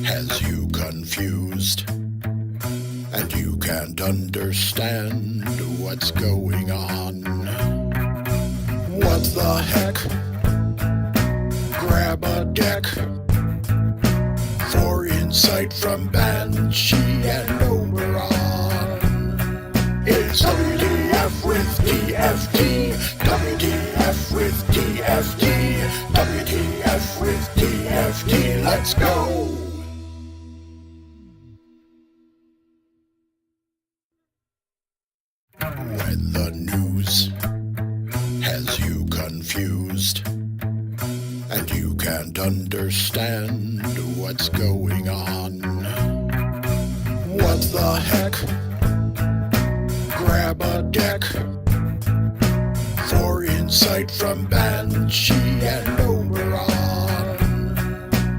has you confused, and you can't understand what's going on. What the heck? Grab a deck for insight from Banshee and Oberon. It's WTF with TFT, WTF with TFT, WTF with TFT, let's go! When the news has you confused, and you can't understand what's going on. What the heck? Grab a deck for insight from Banshee and Oberon.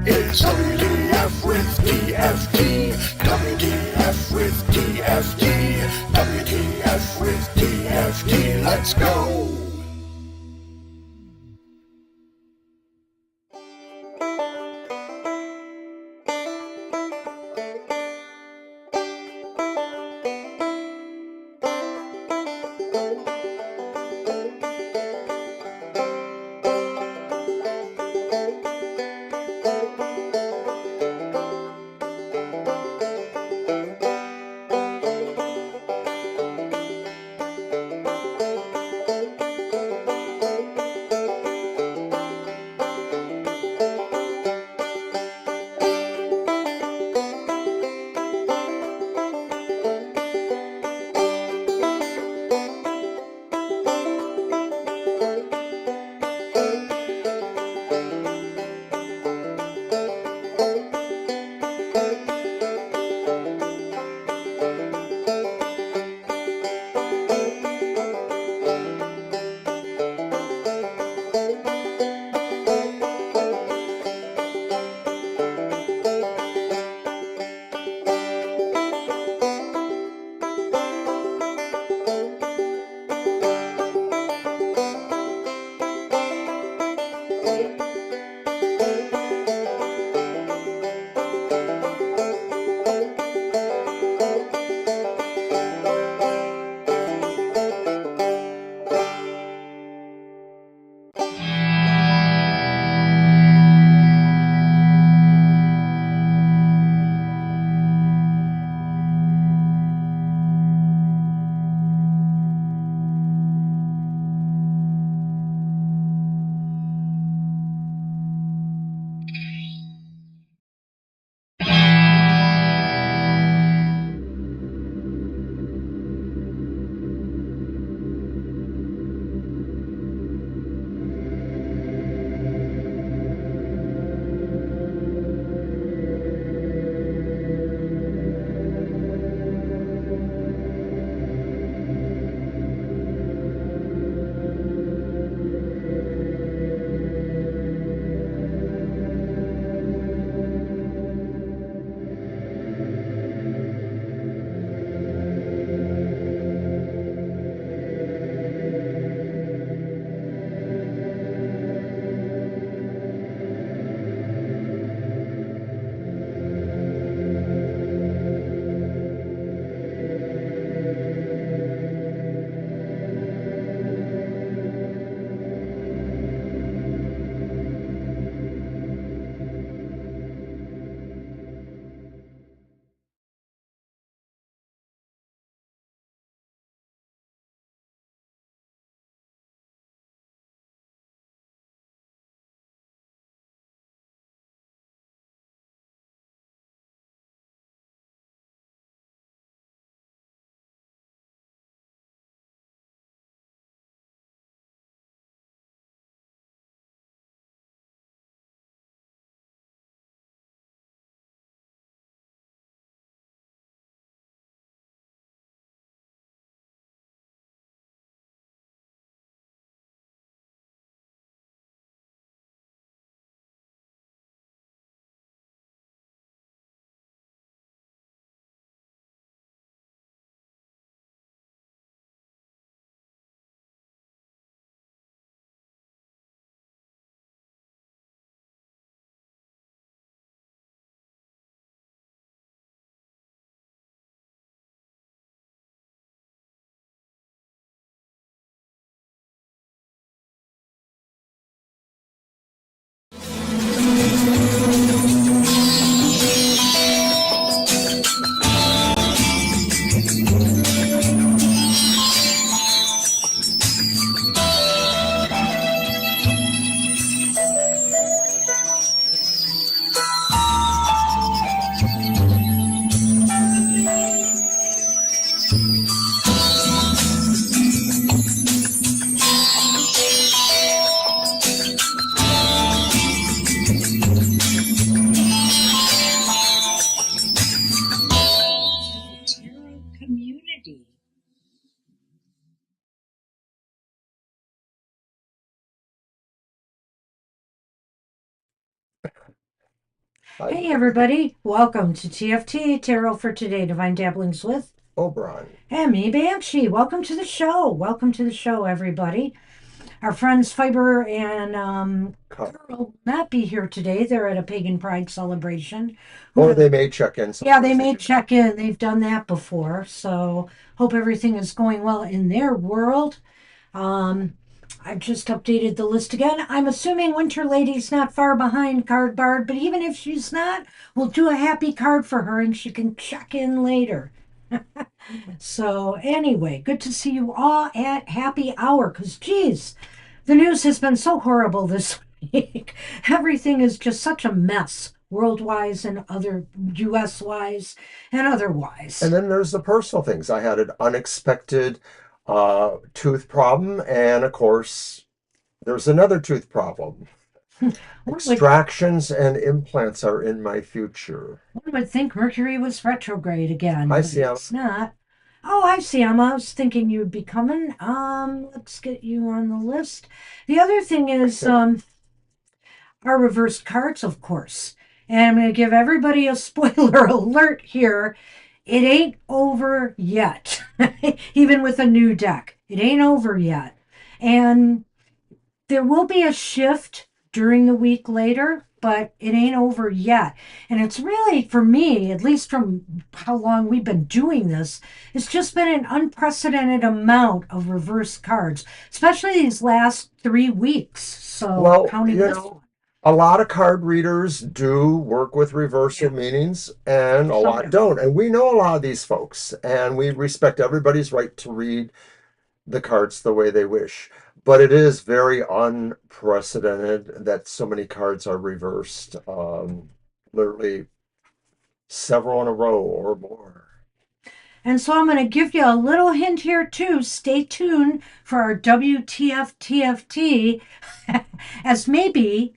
It's WTF with TFT, WTF with TFT, WTF with TFT, let's go! Hey everybody, welcome to TFT, Tarot for Today, Divine Dabblings with Oberon. and me, Banshee. Welcome to the show. Welcome to the show, everybody. Our friends Fiber and Cup. Carl will not be here today. They're at a pagan pride celebration. Who Or does? they may check in. Yeah, they Sometimes they may do that. check in. They've done that before. So hope everything is going well in their world. Um, I've just updated the list again. I'm assuming Winter Lady's not far behind Card Bard, but even if she's not, we'll do a happy card for her and she can check in later. So, anyway, good to see you all at happy hour because, geez, the news has been so horrible this week. Everything is just such a mess, world wise and other US wise and And otherwise. then there's the personal things. I had an unexpected tooth problem. And of course, there's another tooth problem. One would Extractions and implants are in my future. One would think Mercury was retrograde again, Hi, but Sienna. it's not. Oh, I see, Emma. I was thinking you'd be coming. Let's get you on the list. The other thing is our reversed cards, of course. And I'm going to give everybody a spoiler alert here. It ain't over yet, even with a new deck. It ain't over yet. And there will be a shift during the week later, but it ain't over yet. And it's really, for me, at least from how long we've been doing this, it's just been an unprecedented amount of reverse cards, especially these last 3 weeks. So Well, counting this one. a lot of card readers do work with reversal Yeah. meanings, and a Some lot don't. don't. And we know a lot of these folks, and we respect everybody's right to read the cards the way they wish. But it is very unprecedented that so many cards are reversed, literally several in a row or more. And so I'm going to give you a little hint here too. Stay tuned for our WTF TFT as maybe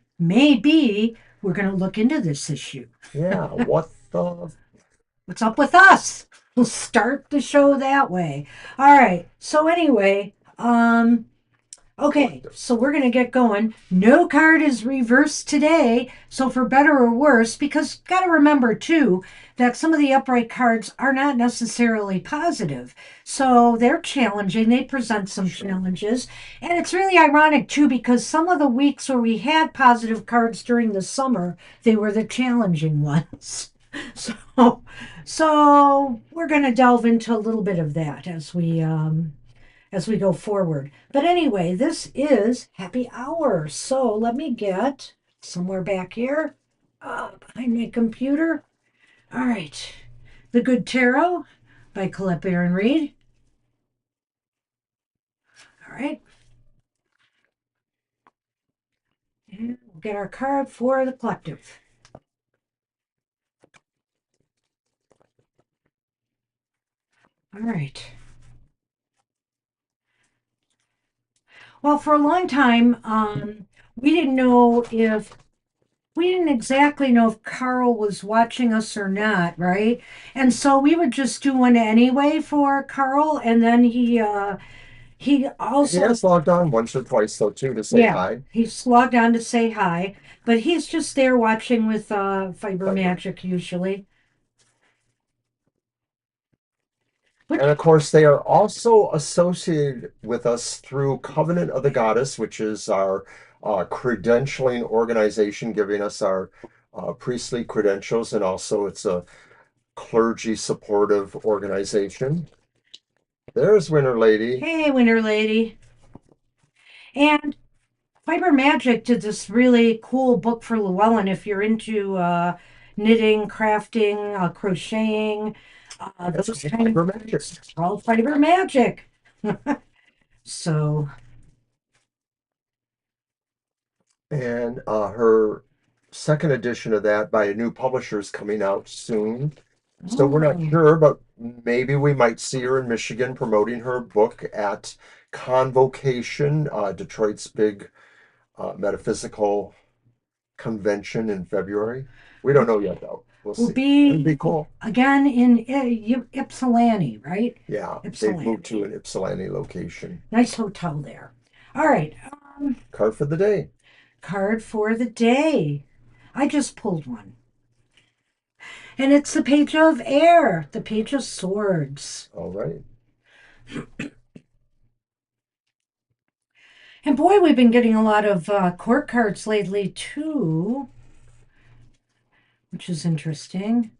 we're going to look into this issue. Yeah, what the What's up with us? We'll start the show that way. All right. So anyway, okay, collective? so we're going to get going. No card is reversed today. So, for better or worse, because got to remember too that some of the upright cards are not necessarily positive. So, they're challenging. They present some Sure. challenges. And it's really ironic too because some of the weeks where we had positive cards during the summer, they were the challenging ones. So, so we're going to delve into a little bit of that as we go forward. But anyway, this is happy hour. So let me get somewhere back here behind my computer. All right. The Good Tarot by Colette Baron Reed. All right. And we'll get our card for the collective. All right. Well, for a long time, we didn't know if we didn't exactly know if Carl was watching us or not, right? And so we would just do one anyway for Carl, and then he He also has logged on once or twice though too to say yeah hi. he's logged on to say hi, but he's just there watching with Fiber Fiber. Magic usually. And Which of course, they are also associated with us through Covenant of the Goddess, which is our credentialing organization, giving us our priestly credentials, and also it's a clergy supportive organization. There's Winter Lady. hey Winter Lady and Fiber Magic did this really cool book for Llewellyn if you're into knitting, crafting, crocheting, That's those kind of Fiber Magic. things. It's called Fiber Magic. So, And her second edition of that by a new publisher is coming out soon. So we're not oh, sure, but maybe we might see her in Michigan promoting her book at Convocation, Detroit's big metaphysical convention in February. We don't know yet, though. We'll will see. It'd be be cool. again in Ypsilanti, right? Yeah, they've moved Ypsilanti. to an Ypsilanti location. Nice hotel there. All right. Card for the day. Card for the day. I just pulled one. And it's the page of air, the page of swords. All right. And boy, we've been getting a lot of court cards lately too, which is interesting.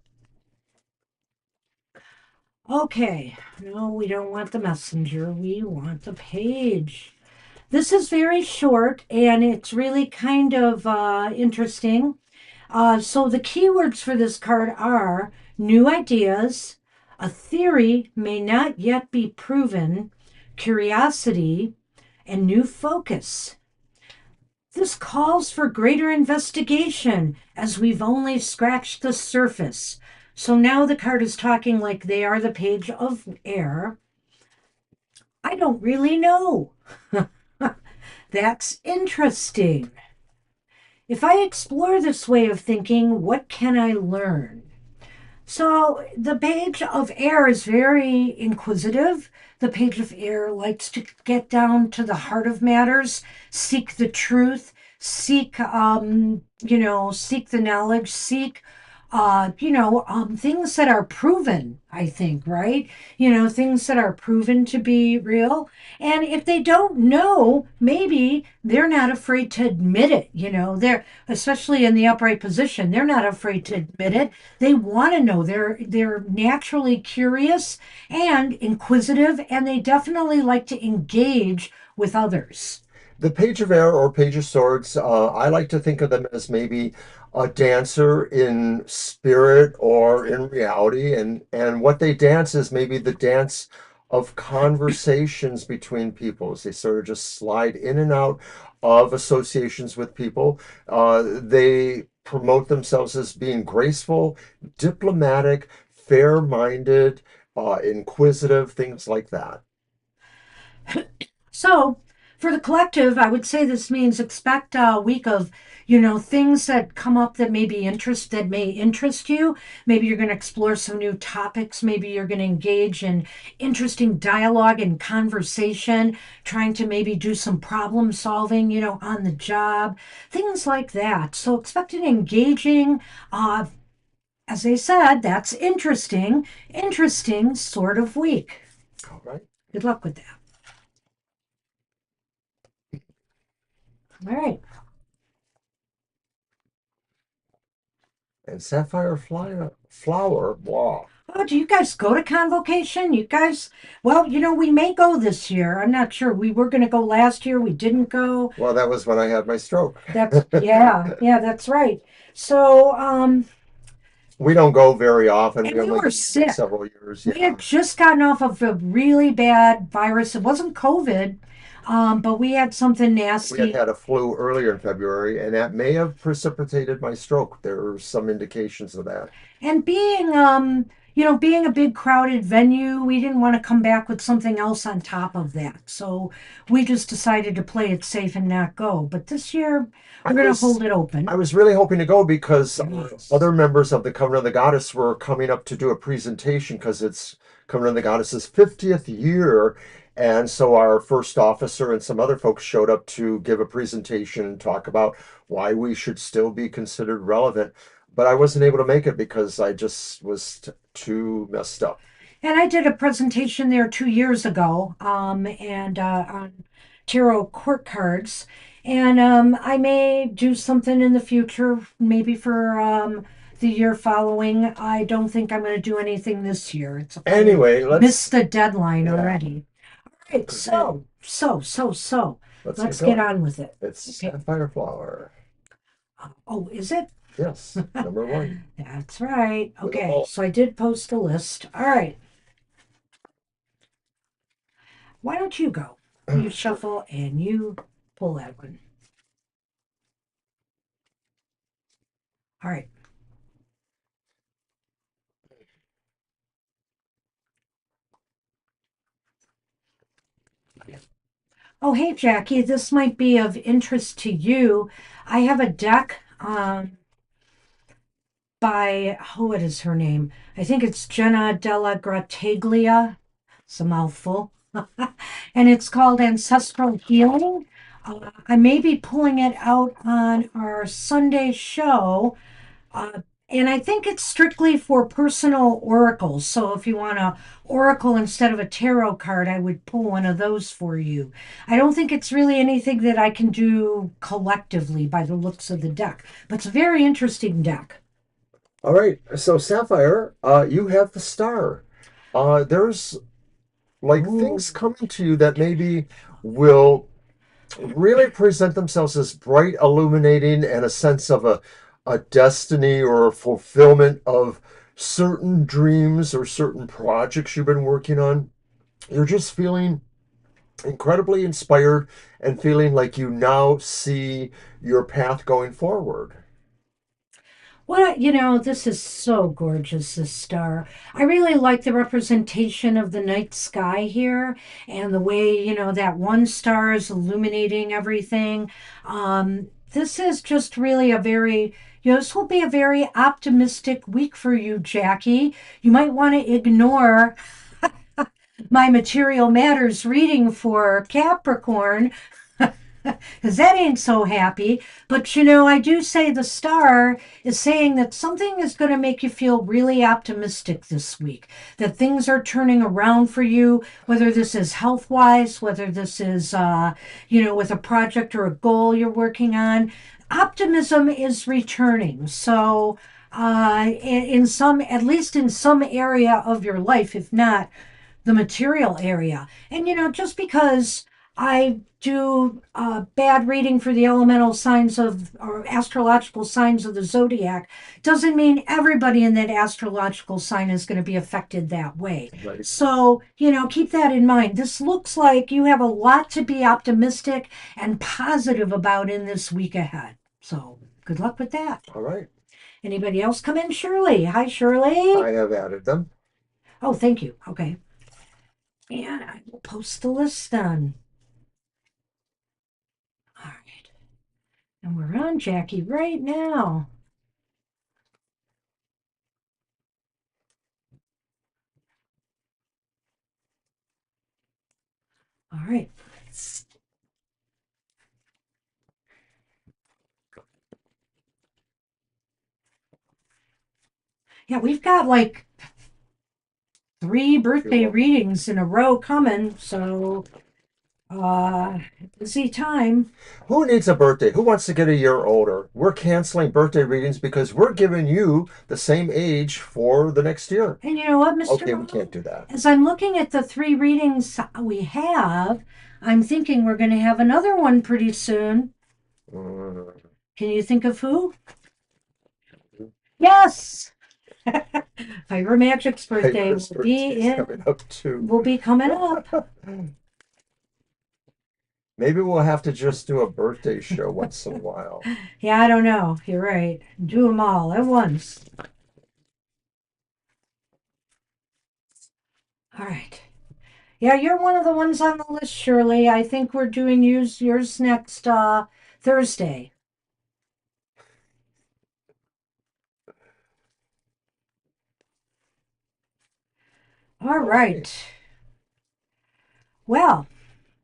Okay, no, we don't want the messenger. We want the page. This is very short and it's really kind of interesting. So the keywords for this card are new ideas, a theory may not yet be proven, curiosity, and new focus. This calls for greater investigation as we've only scratched the surface. So now the card is talking like they are the page of air. I don't really know. That's interesting. If I explore this way of thinking, what can I learn? So the page of air is very inquisitive. The page of air likes to get down to the heart of matters, seek the truth, seek, seek the knowledge, seek, things that are proven, I think, right? Things that are proven to be real. And if they don't know, maybe they're not afraid to admit it. They're, especially in the upright position, they're not afraid to admit it. They want to know. They're naturally curious and inquisitive, and they definitely like to engage with others. The Page of Air or Page of Swords, I like to think of them as maybe a dancer in spirit or in reality, and what they dance is maybe the dance of conversations between people as they sort of just slide in and out of associations with people. They promote themselves as being graceful, diplomatic, fair-minded, inquisitive, things like that. So, for the collective, I would say this means expect a week of, things that come up that may interest you. Maybe you're going to explore some new topics. Maybe you're going to engage in interesting dialogue and conversation, trying to maybe do some problem solving, on the job, things like that. So, expect an engaging, as I said, that's interesting sort of week. All right. Good luck with that. All right. And Sapphire Flower, wow. Oh, do you guys go to convocation? You guys, well, we may go this year. I'm not sure. We were going to go last year. We didn't go. Well, that was when I had my stroke. Yeah, that's right. So, We don't go very often. and We we only were go every sick. several years. We Yeah. had just gotten off of a really bad virus. It wasn't COVID, but we had something We had nasty. had a flu earlier in February, and that may have precipitated my stroke. There are some indications of that. And being a big crowded venue, we didn't want to come back with something else on top of that. So we just decided to play it safe and not go. But this year, I we're going to hold was it I open. was really hoping to go because Yes. other members of the Covenant of the Goddess were coming up to do a presentation because it's Covenant of the Goddess's 50th year. And so our first officer and some other folks showed up to give a presentation and talk about why we should still be considered relevant. But I wasn't able to make it because I just was too messed up. And I did a presentation there 2 years ago, and on tarot court cards. And I may do something in the future, maybe for the year following. I don't think I'm going to do anything this year. It's okay. Anyway, Missed the deadline yeah, already. All right, so. let's get Let's get going. on with it. It's Okay. Sapphire Flower. Oh, is it? Yes, number one That's right. with a Okay, ball. so I did post a list. All right. Why don't you go? You Sure. shuffle and you pull that one. All right. Oh, hey, Jackie, this might be of interest to you. I have a deck by, oh, what is her name? I think it's Jenna Della Grattaglia. It's a mouthful. And it's called Ancestral Healing. I may be pulling it out on our Sunday show. And I think it's strictly for personal oracles. So if you want a oracle instead of a tarot card, I would pull one of those for you. I don't think it's really anything that I can do collectively by the looks of the deck, but it's a very interesting deck. All right, so Sapphire, you have the star. There's like Ooh. things coming to you that maybe will really present themselves as bright, illuminating, and a sense of a destiny or a fulfillment of certain dreams or certain projects you've been working on. You're just feeling incredibly inspired and feeling like you now see your path going forward. This is so gorgeous, this star. I really like the representation of the night sky here and the way, that one star is illuminating everything. This is just really this will be a very optimistic week for you, Jackie. You might want to ignore my material matters reading for Capricorn because that ain't so happy. But I do say the star is saying that something is going to make you feel really optimistic this week, that things are turning around for you, whether this is health wise, whether this is, with a project or a goal you're working on. Optimism is returning. So, at least in some area of your life, if not the material area. And just because I do bad reading for the elemental signs of or astrological signs of the zodiac doesn't mean everybody in that astrological sign is going to be affected that way. Right. So, keep that in mind. This looks like you have a lot to be optimistic and positive about in this week ahead. So, good luck with that. All right. Anybody else come in? Shirley. Hi, Shirley. I have added them. Oh, thank you. Okay. And I will post the list then. All right. And we're on Jackie right now. All right. Yeah, we've got like three You're birthday welcome. readings in a row coming. So, uh, busy time. Who needs a birthday? Who wants to get a year older? We're canceling birthday readings because we're giving you the same age for the next year. And you know what, Mr. Okay, we Mo? can't do that. As I'm looking at the three readings we have, I'm thinking we're going to have another one pretty soon. Uh, Can you think of who? Yes! Fire Magic's birthday Piper's will be birthday's coming up too. will be coming up. Maybe we'll have to just do a birthday show once in a while. Yeah, I don't know. You're right. Do them all at once. All right. Yeah, you're one of the ones on the list, Shirley. I think we're doing yours next Thursday. All All right. right. Well,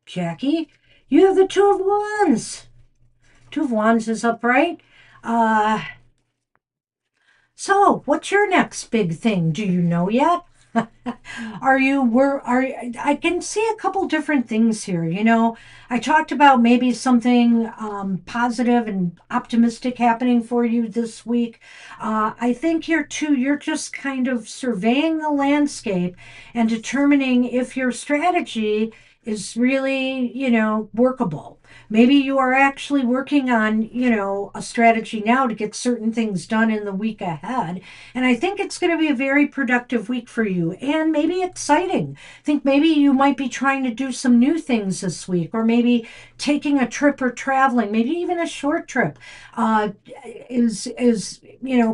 Jackie, you have the Two of Wands. Two of Wands is upright. Uh, so what's your next big thing? Do you know yet? I can see a couple different things here. I talked about maybe something positive and optimistic happening for you this week. I think here too, you're just kind of surveying the landscape and determining if your strategy is really, workable. Maybe you are actually working on, a strategy now to get certain things done in the week ahead. And I think it's going to be a very productive week for you and maybe exciting. I think maybe you might be trying to do some new things this week, or maybe taking a trip or traveling, maybe even a short trip is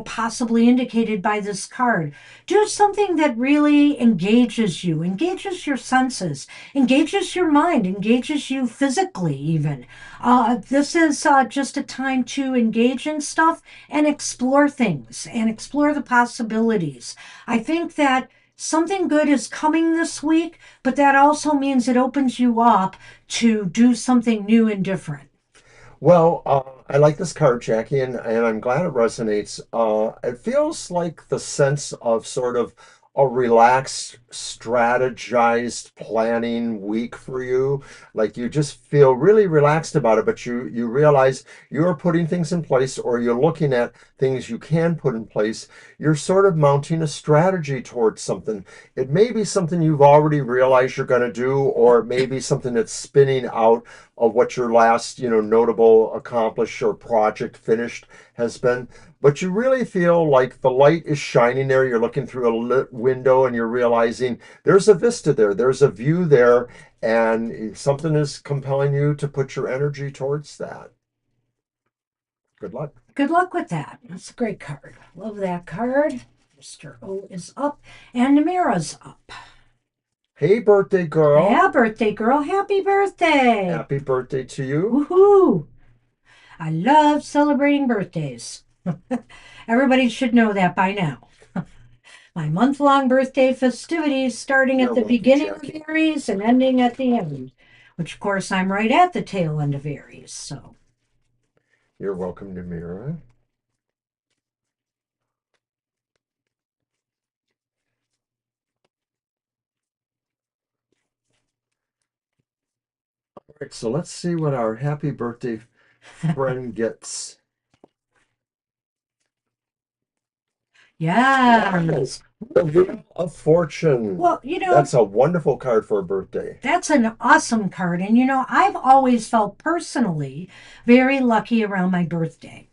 possibly indicated by this card. Do something that really engages you, engages your senses, engages your mind, engages you physically, even. This is just a time to engage in stuff and explore things and explore the possibilities. I think that something good is coming this week, but that also means it opens you up to do something new and different. Well, I like this card, Jackie, and I'm glad it resonates. It feels like the sense of sort of a relaxed, strategized planning week for you. Like you just feel really relaxed about it, but you realize you're putting things in place or you're looking at things you can put in place. You're sort of mounting a strategy towards something. It may be something you've already realized you're going to do, or it may be something that's spinning out of what your last, notable accomplish or project finished has been. But you really feel like the light is shining there. You're looking through a lit window and you're realizing there's a vista there, there's a view there, and something is compelling you to put your energy towards that. Good luck. Good luck with that. That's a great card. Love that card. Mr. O is up and Namira's up. Hey, birthday girl. Yeah, birthday girl. Happy birthday. Happy birthday to you. Woohoo. I love celebrating birthdays. Everybody should know that by now. My month-long birthday festivities starting at You're the welcome, beginning of Jackie. Aries and ending at the end, which of course I'm right at the tail end of Aries. So You're welcome, Namira. All right, so let's see what our happy birthday friend gets. yes. Yes, the Wheel of Fortune. Well, That's a wonderful card for a birthday. that's an awesome card. And I've always felt personally very lucky around my birthday.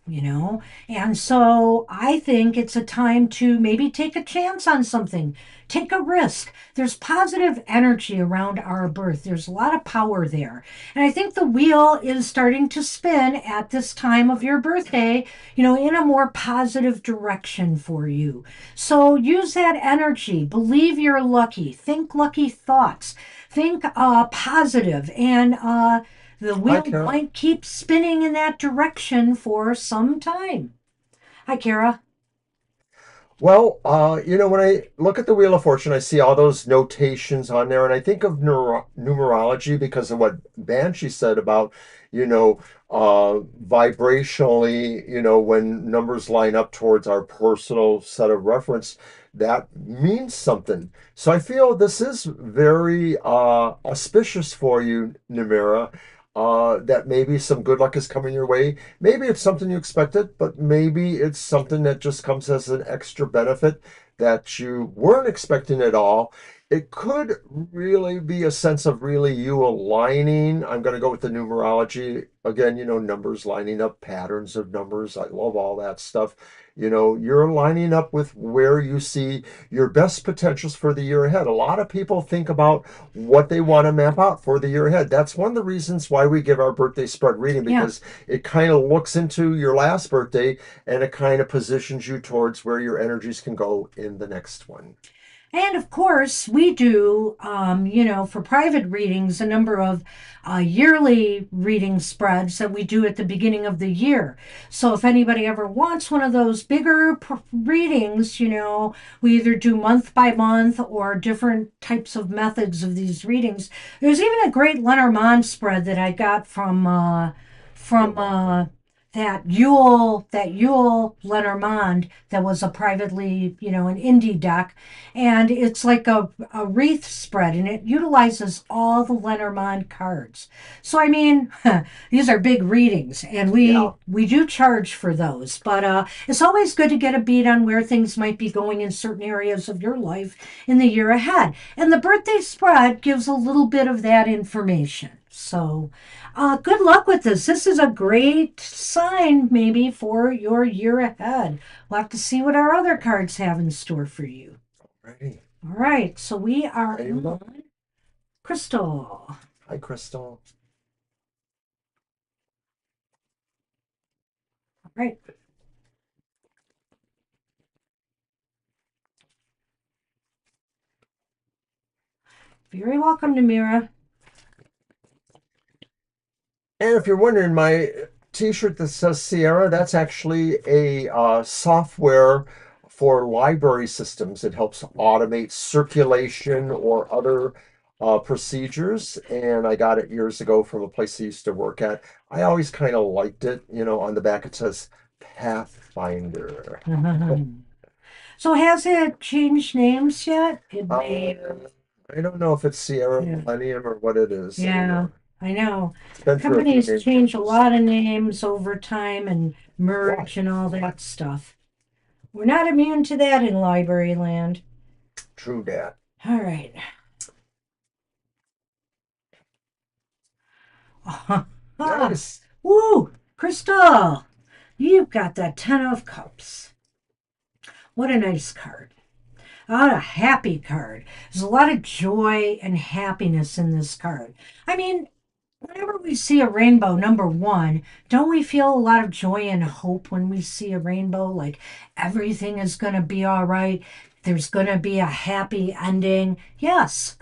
And so I think it's a time to maybe take a chance on something, take a risk. There's positive energy around our birth, there's a lot of power there. And I think the wheel is starting to spin at this time of your birthday, in a more positive direction for you. So use that energy, believe you're lucky, think lucky thoughts. Think positive, and the Hi, wheel Kara. might keep spinning in that direction for some time. Hi, Kara. Well, when I look at the Wheel of Fortune, I see all those notations on there, and I think of numerology because of what Banshee said about, vibrationally, when numbers line up towards our personal set of reference, that means something. So I feel this is very auspicious for you, Nimira, that maybe some good luck is coming your way. Maybe it's something you expected, but maybe it's something that just comes as an extra benefit that you weren't expecting at all. It could really be a sense of really you aligning. I'm going to go with the numerology again, numbers lining up, patterns of numbers. I love all that stuff. You're lining up with where you see your best potentials for the year ahead. A lot of people think about what they want to map out for the year ahead. That's one of the reasons why we give our birthday spread reading, Yeah. because it kind of looks into your last birthday and it kind of positions you towards where your energies can go in the next one. And of course, we do, for private readings, a number of yearly reading spreads that we do at the beginning of the year. So if anybody ever wants one of those bigger readings, we either do month by month or different types of methods of these readings. There's even a great Lenormand spread that I got You're from welcome. that Yule Lenormand that was a privately, an indie deck, and it's like a wreath spread, and it utilizes all the Lenormand cards. So I mean, these are big readings, and we Yeah. we do charge for those, but it's always good to get a beat on where things might be going in certain areas of your life in the year ahead. And the birthday spread gives a little bit of that information. So good luck with this. This is a great sign, maybe, for your year ahead. We'll have to see what our other cards have in store for you. Ready. All right, so we are Rainbow. on Crystal. All Hi, Crystal. right, very welcome, Namira. And if you're wondering, my t-shirt that says Sierra, that's actually a software for library systems. It helps automate circulation or other procedures, and I got it years ago from a place I used to work at. I always kind of liked it. On the back it says Pathfinder. So has it changed names yet? It may. Um, I don't know if it's Sierra Yeah. Millennium or what it is Yeah, anymore. I know. It's been through a few Companies name change a changes. lot of names over time and Why? merge and all that stuff. We're not immune to that in library land. True that. All right. Nice. Woo! Crystal, you've got that Ten of Cups. What a nice card. What a happy card. There's a lot of joy and happiness in this card. I mean, whenever we see a rainbow, number one, don't we feel a lot of joy and hope when we see a rainbow? Like everything is going to be all right. There's going to be a happy ending. Yes.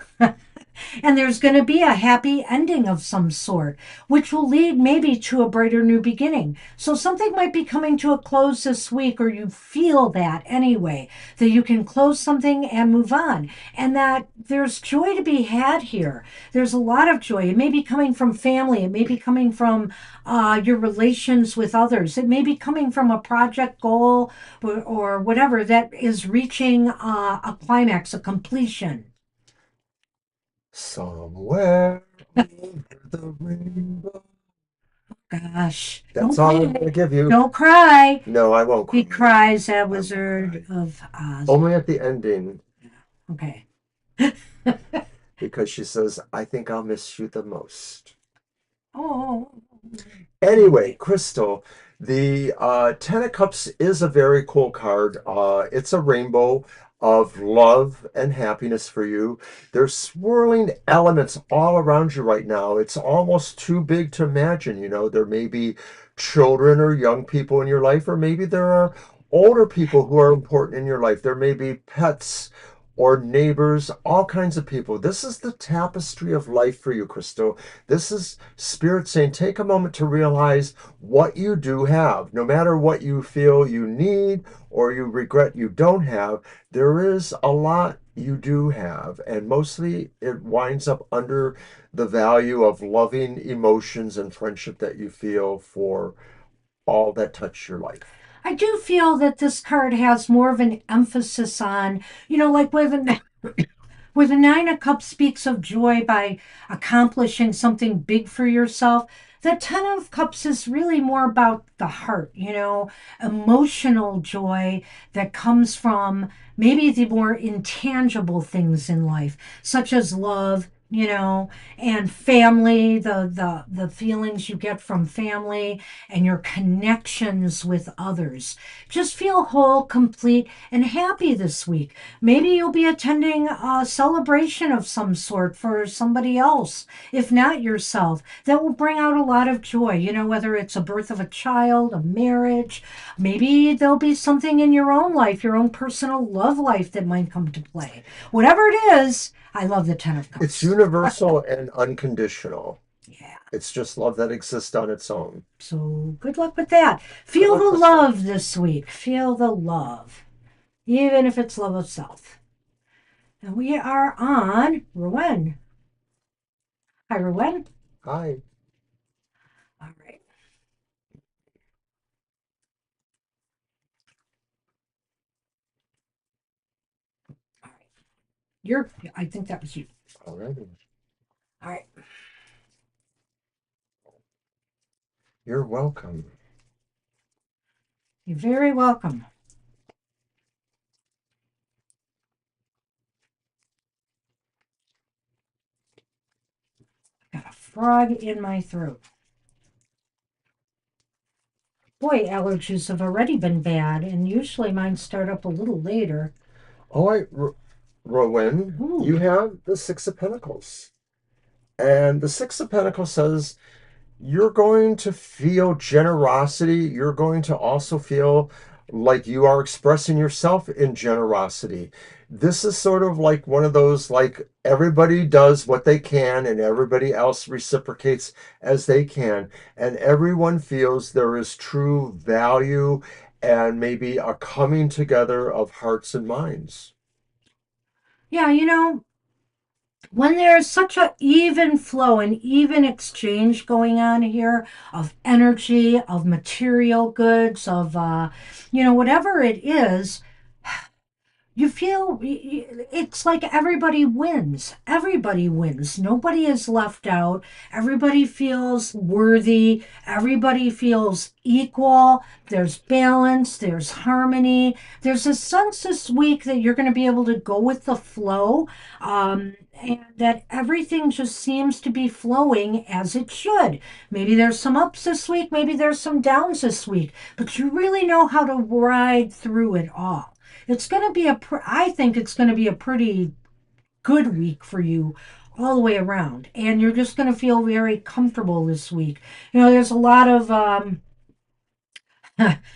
And there's going to be a happy ending of some sort, which will lead maybe to a brighter new beginning. So something might be coming to a close this week, or you feel that anyway, that you can close something and move on, and that there's joy to be had here. There's a lot of joy. It may be coming from family, it may be coming from your relations with others, it may be coming from a project goal or whatever that is reaching a climax, a completion. Somewhere over the rainbow. Gosh, That's don't all I'm gonna cry. give you. Don't cry. No, I won't He cry. cries at I won't Wizard cry. of Oz. Only at the ending, Okay. because she says, I think I'll miss you the most. Oh. Anyway, Okay. Crystal, the Ten of Cups is a very cool card. It's a rainbow of love and happiness for you. There's swirling elements all around you right now. It's almost too big to imagine. There may be children or young people in your life, or maybe there are older people who are important in your life. There may be pets or neighbors, all kinds of people. This is the tapestry of life for you, Crystal. This is Spirit saying, take a moment to realize what you do have. No matter what you feel you need or you regret you don't have, there is a lot you do have. And mostly it winds up under the value of loving emotions and friendship that you feel for all that touch your life. I do feel that this card has more of an emphasis on, like where the Nine of Cups speaks of joy by accomplishing something big for yourself, the Ten of Cups is really more about the heart, emotional joy that comes from maybe the more intangible things in life, such as love. And family, the feelings you get from family and your connections with others. Just feel whole, complete, and happy this week. Maybe you'll be attending a celebration of some sort for somebody else, if not yourself, that will bring out a lot of joy. Whether it's a birth of a child, a marriage, maybe there'll be something in your own life, your own personal love life that might come to play. Whatever it is, I love the Ten of It's Cups. universal and unconditional. Yeah. It's just love that exists on its own. So good luck with that. Good Feel luck, the Crystal. love this week. Feel the love, even if it's love of self. And we are on Rowan. Hi, Rowan. Hi. All right. All right. I think that was you. All right. All right. You're welcome. You're very welcome. Got a frog in my throat. Boy, allergies have already been bad, and usually mine start up a little later. All right, Rowan, you Ooh. have the Six of Pentacles. And the Six of Pentacles says you're going to feel generosity. You're going to also feel like you are expressing yourself in generosity. This is sort of like one of those, like everybody does what they can and everybody else reciprocates as they can. And everyone feels there is true value and maybe a coming together of hearts and minds. Yeah, when there's such a even flow and even exchange going on here of energy, of material goods, of whatever it is, you feel it's like everybody wins. Everybody wins. Nobody is left out. Everybody feels worthy. Everybody feels equal. There's balance. There's harmony. There's a sense this week that you're going to be able to go with the flow, and that everything just seems to be flowing as it should. Maybe there's some ups this week. Maybe there's some downs this week. But you really know how to ride through it all. It's going to be I think it's going to be a pretty good week for you all the way around. And you're just going to feel very comfortable this week. There's a lot of,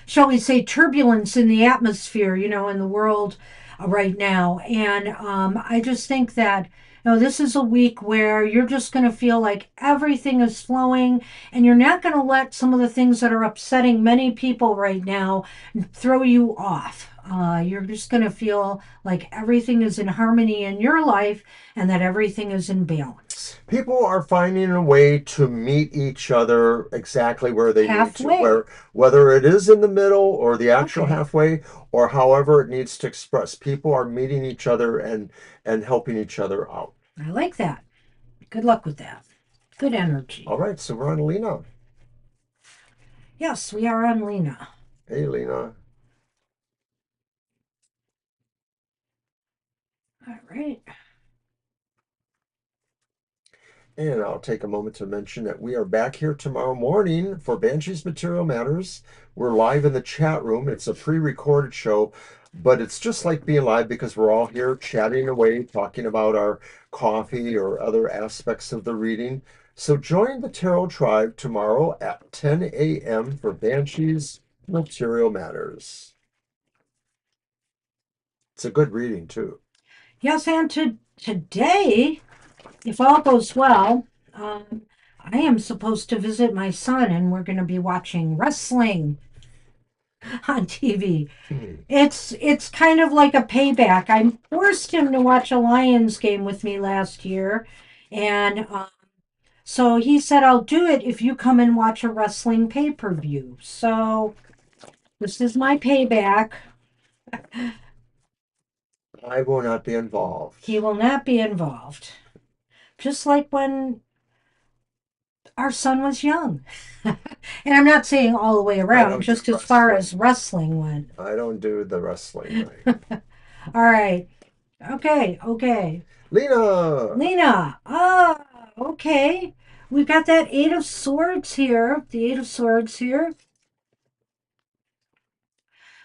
shall we say, turbulence in the atmosphere, in the world right now. And I just think that, this is a week where you're just going to feel like everything is flowing and you're not going to let some of the things that are upsetting many people right now throw you off. You're just going to feel like everything is in harmony in your life and that everything is in balance. People are finding a way to meet each other exactly where they need to, Halfway. whether it is in the middle or the actual Okay. halfway or however it needs to express. People are meeting each other and helping each other out. I like that. Good luck with that. Good energy. All right, so we're on Lena. Yes, we are on Lena. Hey, Lena. All right. And I'll take a moment to mention that we are back here tomorrow morning for Banshee's Material Matters. We're live in the chat room. It's a pre-recorded show, but it's just like being live because we're all here chatting away, talking about our coffee or other aspects of the reading. So join the Tarot Tribe tomorrow at 10 a.m. for Banshee's Material Matters. It's a good reading, too. Yes, and today, if all goes well, I am supposed to visit my son, and we're going to be watching wrestling on TV. Hmm. It's kind of like a payback. I forced him to watch a Lions game with me last year, and so he said, "I'll do it if you come and watch a wrestling pay-per-view." So this is my payback. I will not be involved. He will not be involved. Just like when our son was young. And I'm not saying all the way I around, don't do just as far wrestling. as wrestling went. I don't do the wrestling right. All right. Okay. Okay. Lena! Lena. Ah, okay. We've got that Eight of Swords here. The Eight of Swords here.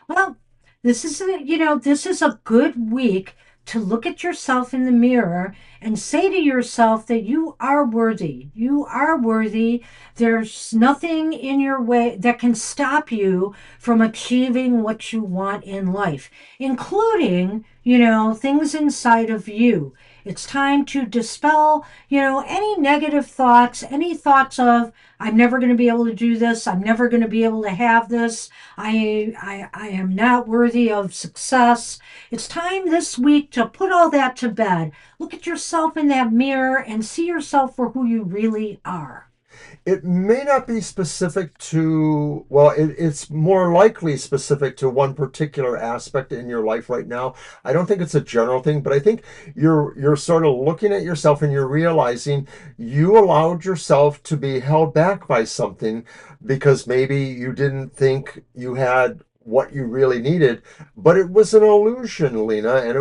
Well, this is a good week to look at yourself in the mirror and say to yourself that you are worthy. You are worthy. There's nothing in your way that can stop you from achieving what you want in life, including, things inside of you. It's time to dispel, any negative thoughts, any thoughts of, I'm never going to be able to do this. I'm never going to be able to have this. I am not worthy of success. It's time this week to put all that to bed. Look at yourself in that mirror and see yourself for who you really are. It may not be specific to, well, it's more likely specific to one particular aspect in your life right now. I don't think it's a general thing, but I think you're sort of looking at yourself and you're realizing you allowed yourself to be held back by something because maybe you didn't think you had what you really needed, but it was an illusion, Lena, and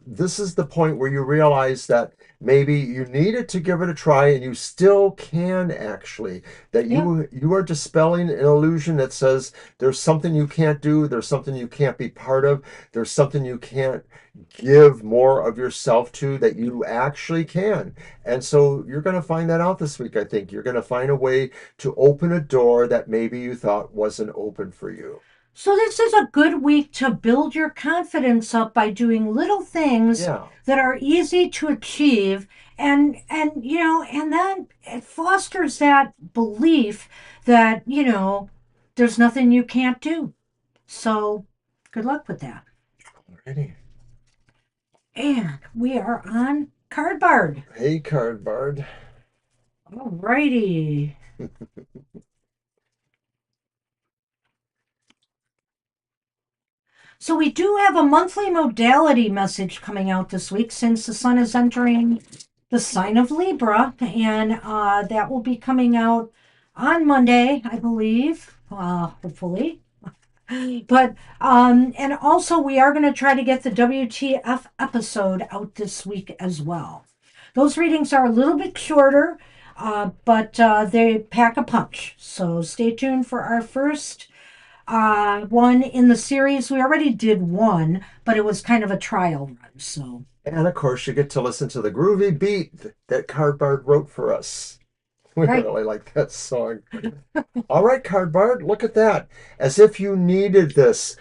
this is the point where you realize that maybe you needed to give it a try and you still can actually, that Yep. you are dispelling an illusion that says there's something you can't do, there's something you can't be part of, there's something you can't give more of yourself to that you actually can. And so you're going to find that out this week. I think you're going to find a way to open a door that maybe you thought wasn't open for you. So this is a good week to build your confidence up by doing little things Yeah. that are easy to achieve, and then it fosters that belief that, there's nothing you can't do. So good luck with that. Alrighty. And we are on Card Bard. Hey, Card Bard. Alrighty. So we do have a monthly modality message coming out this week since the sun is entering the sign of Libra, and that will be coming out on Monday, I believe, hopefully. But and also we are going to try to get the WTF episode out this week as well. Those readings are a little bit shorter, but they pack a punch. So stay tuned for our first one in the series. We already did one, but it was kind of a trial run. So And of course, you get to listen to the groovy beat that Card Bard wrote for us. We right. really like that song. All right, Card Bard, look at that. As if you needed this.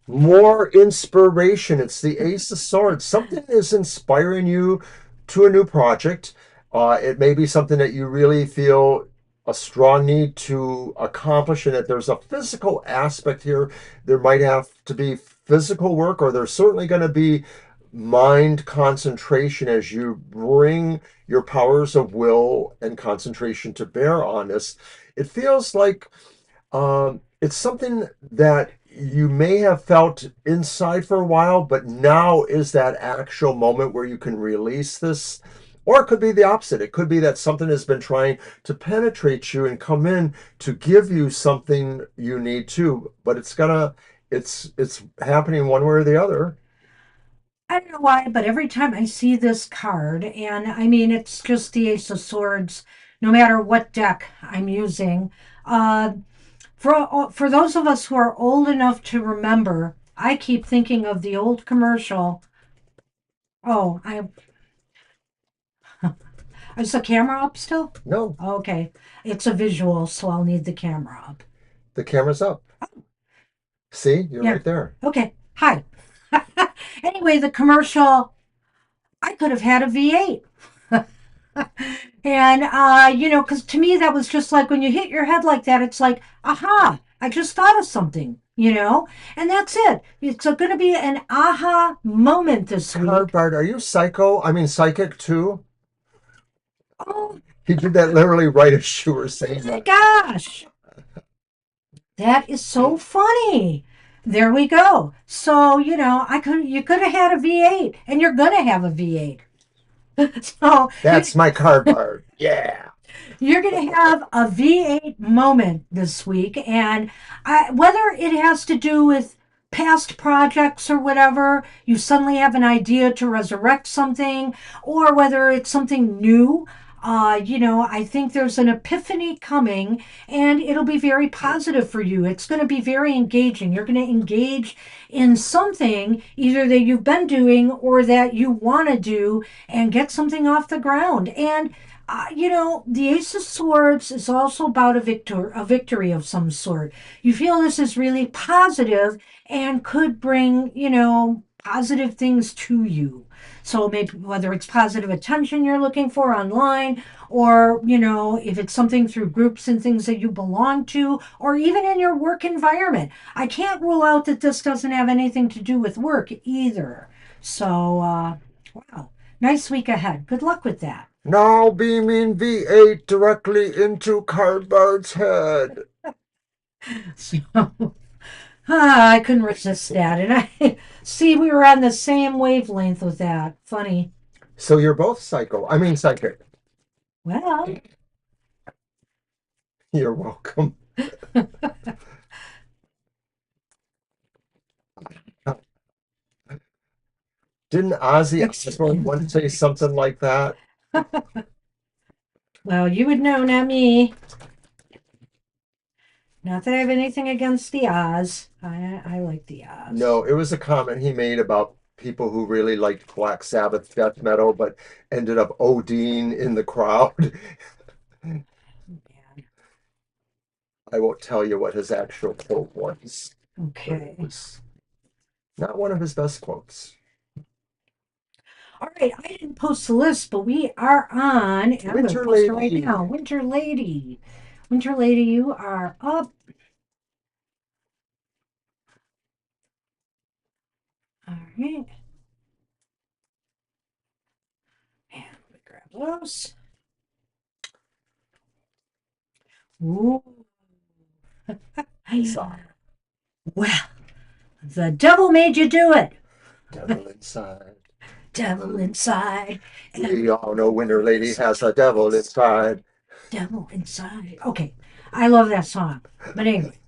More inspiration. It's the Ace of Swords. Something is inspiring you to a new project. It may be something that you really feel a strong need to accomplish, and that there's a physical aspect here. There might have to be physical work, or there's certainly going to be mind concentration as you bring your powers of will and concentration to bear on this. It feels like it's something that you may have felt inside for a while, but now is that actual moment where you can release this. Or it could be the opposite. It could be that something has been trying to penetrate you and come in to give you something you need to, but it's happening one way or the other. I don't know why, but every time I see this card, and I mean, it's just the Ace of Swords, no matter what deck I'm using. Uh, for those of us who are old enough to remember, I keep thinking of the old commercial. Oh, is the camera up still? No, Okay, it's a visual, so I'll need the camera up. the camera's up. See, you're Yeah. right there. Okay. Hi. Anyway, the commercial. I could have had a V8. And because to me that was just like when you hit your head like that, it's like, aha, I just thought of something. And that's it. It's going to be an aha moment this Card week. Bard, are you psycho? I mean, psychic too? Oh He did that literally right as you were saying my that. gosh, that is so funny. There we go. So you could have had a V8, and you're gonna have a V8. So you That's my Card Bard. Yeah. You're going to have a V8 moment this week, and whether it has to do with past projects or whatever, you suddenly have an idea to resurrect something, or whether it's something new. I think there's an epiphany coming, and it'll be very positive for you. It's going to be very engaging. You're going to engage in something either that you've been doing or that you want to do and get something off the ground. And the Ace of Swords is also about a victory of some sort. You feel this is really positive and could bring, positive things to you. So maybe whether it's positive attention you're looking for online, or, if it's something through groups and things that you belong to, or even in your work environment. I can't rule out that this doesn't have anything to do with work either. So, wow, nice week ahead. Good luck with that. Now beaming V8 directly into Card Bard's head. So I couldn't resist that. And I see we were on the same wavelength with that. Funny. So you're both psycho. I mean psychic. Well, You're welcome. Didn't Ozzy Osbourne once say something like that? well, you would know, not me. Not that I have anything against the Oz. I like the Oz. No, it was a comment he made about people who really liked Black Sabbath death metal, but ended up ODing in the crowd. Man. I won't tell you what his actual quote was, but it Okay. was not one of his best quotes. All right. I didn't post the list, but we are on. And I'm going to Winter post it right now. Lady. Winter Lady. Winter Lady, you are up. All right. close. Ooh. Inside. Well, the devil made you do it. Devil inside. Devil inside. We all know Winter Lady has a devil inside. Devil inside. Okay, I love that song. But anyway,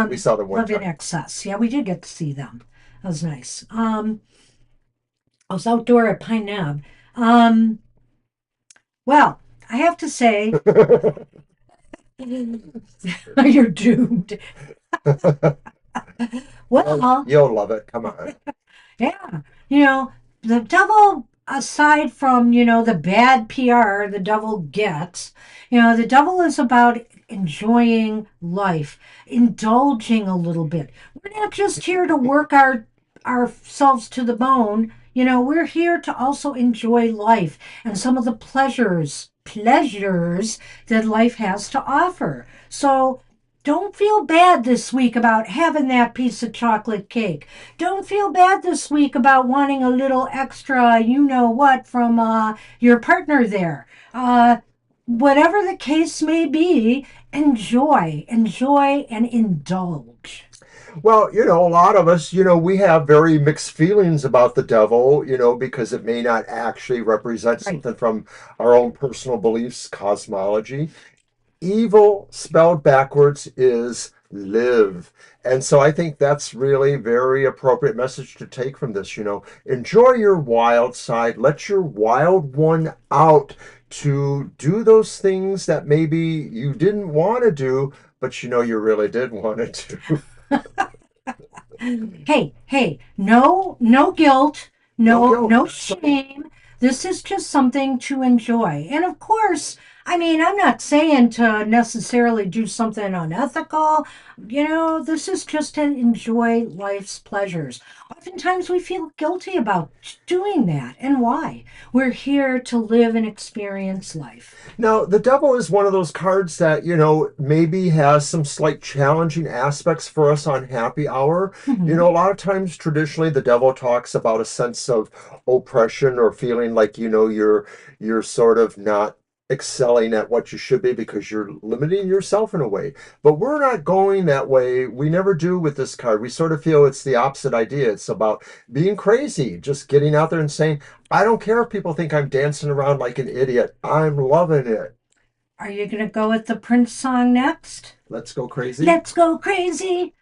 We saw them one Love in time. Excess. Yeah, we did get to see them. That was nice. I was outdoor at Pine Knob. Um, well, I have to say, you're doomed. Well, You'll love it. Come on. yeah, the devil, aside from, the bad PR the devil gets, the devil is about enjoying life, indulging a little bit. We're not just here to work ourselves to the bone. We're here to also enjoy life and some of the pleasures that life has to offer. So don't feel bad this week about having that piece of chocolate cake. Don't feel bad this week about wanting a little extra, you know what, from your partner there. Whatever the case may be, enjoy, and indulge. Well, a lot of us, we have very mixed feelings about the devil, because it may not actually represent Right. something from our own personal beliefs, cosmology. Evil spelled backwards is live. And so I think that's really very appropriate message to take from this, enjoy your wild side, let your wild one out to do those things that maybe you didn't want to do, but you really did want to do. Hey, no guilt, No guilt. no That's right. shame. This is just something to enjoy. And of course, I mean, I'm not saying to necessarily do something unethical. This is just to enjoy life's pleasures. Oftentimes we feel guilty about doing that. And why? We're here to live and experience life. Now, the devil is one of those cards that, maybe has some slight challenging aspects for us on happy hour. Mhm. A lot of times traditionally the devil talks about a sense of oppression or feeling like, you're sort of not excelling at what you should be because you're limiting yourself in a way. But we're not going that way. We never do with this card. We sort of feel it's the opposite idea. It's about being crazy, just getting out there and saying, I don't care if people think I'm dancing around like an idiot. I'm loving it. Are you going to go with the Prince song next? Let's go crazy. Let's go crazy.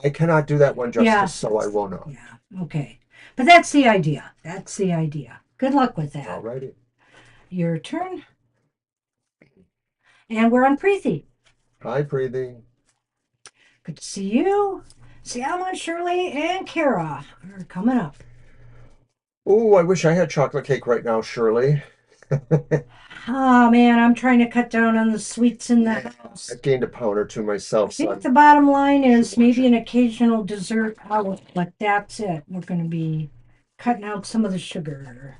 I cannot do that one Yeah, justice, so I will not. yeah, okay. But that's the idea. That's the idea. Good luck with that. Alrighty. Your turn. And we're on Preeti. Hi, breathing. Good to see you. Siama, Shirley, and Kara are coming up. Oh, I wish I had chocolate cake right now, Shirley. Oh man, I'm trying to cut down on the sweets in the Yeah, house. I've gained a pound or two I myself, so think I'm the bottom line should is watch maybe it. an occasional dessert out, but that's it. We're going to be cutting out some of the sugar.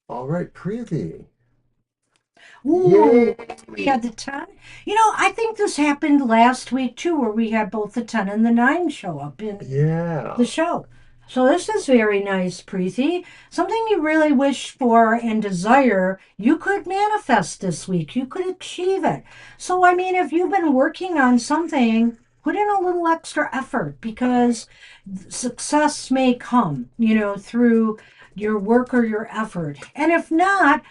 All right, Preeti. Ooh, Yay! we had the 10. I think this happened last week too, where we had both the 10 and the 9 show up in the Yeah. show. So this is very nice, Preeti. Something you really wish for and desire, you could manifest this week. You could achieve it. So, I mean, if you've been working on something, put in a little extra effort because success may come, through your work or your effort. And if not,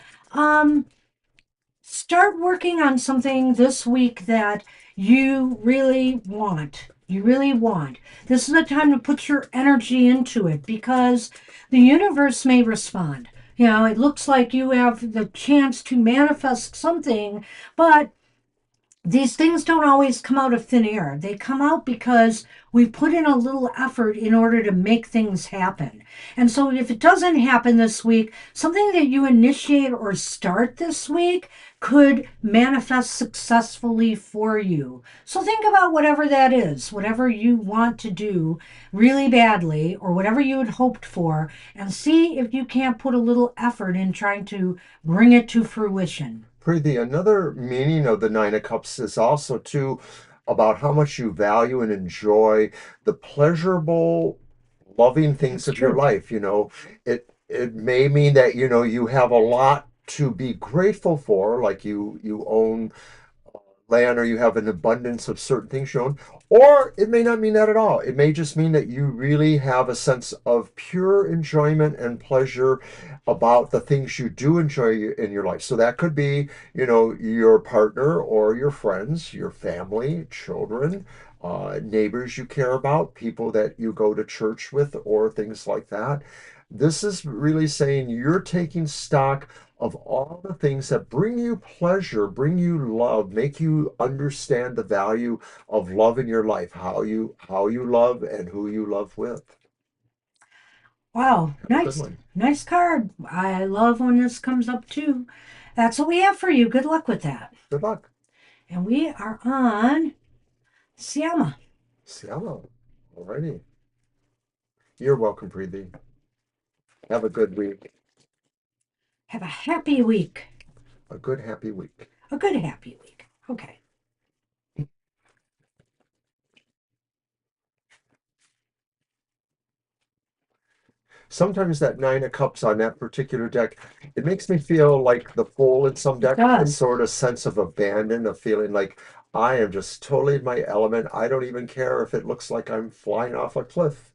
start working on something this week that you really want. You really want. This is the time to put your energy into it because the universe may respond. It looks like you have the chance to manifest something, but these things don't always come out of thin air. They come out because we put in a little effort in order to make things happen. And so if it doesn't happen this week, something that you initiate or start this week could manifest successfully for you. So think about whatever that is, whatever you want to do really badly, or whatever you had hoped for, and see if you can't put a little effort in trying to bring it to fruition. Preeti, another meaning of the Nine of Cups is also too about how much you value and enjoy the pleasurable, loving things That's of your true. life. It may mean that you have a lot to be grateful for, like you own land or you have an abundance of certain things you own, or it may not mean that at all. It may just mean that you really have a sense of pure enjoyment and pleasure about the things you do enjoy in your life. So that could be, your partner or your friends, your family, children, neighbors you care about, people that you go to church with, or things like that. This is really saying you're taking stock of all the things that bring you pleasure, bring you love, make you understand the value of love in your life, how you love and who you love with. Wow, Have a good nice, one. nice card. I love when this comes up too. That's what we have for you. Good luck with that. Good luck. And we are on Siama. Ciao. Alrighty. You're welcome, Preeti. Have a good week. Have a happy week. A good happy week. A good happy week. Okay. Sometimes that Nine of Cups on that particular deck, it makes me feel like the Fool in some It decks, a does. sort of sense of abandon, of feeling like I am just totally in my element. I don't even care if it looks like I'm flying off a cliff.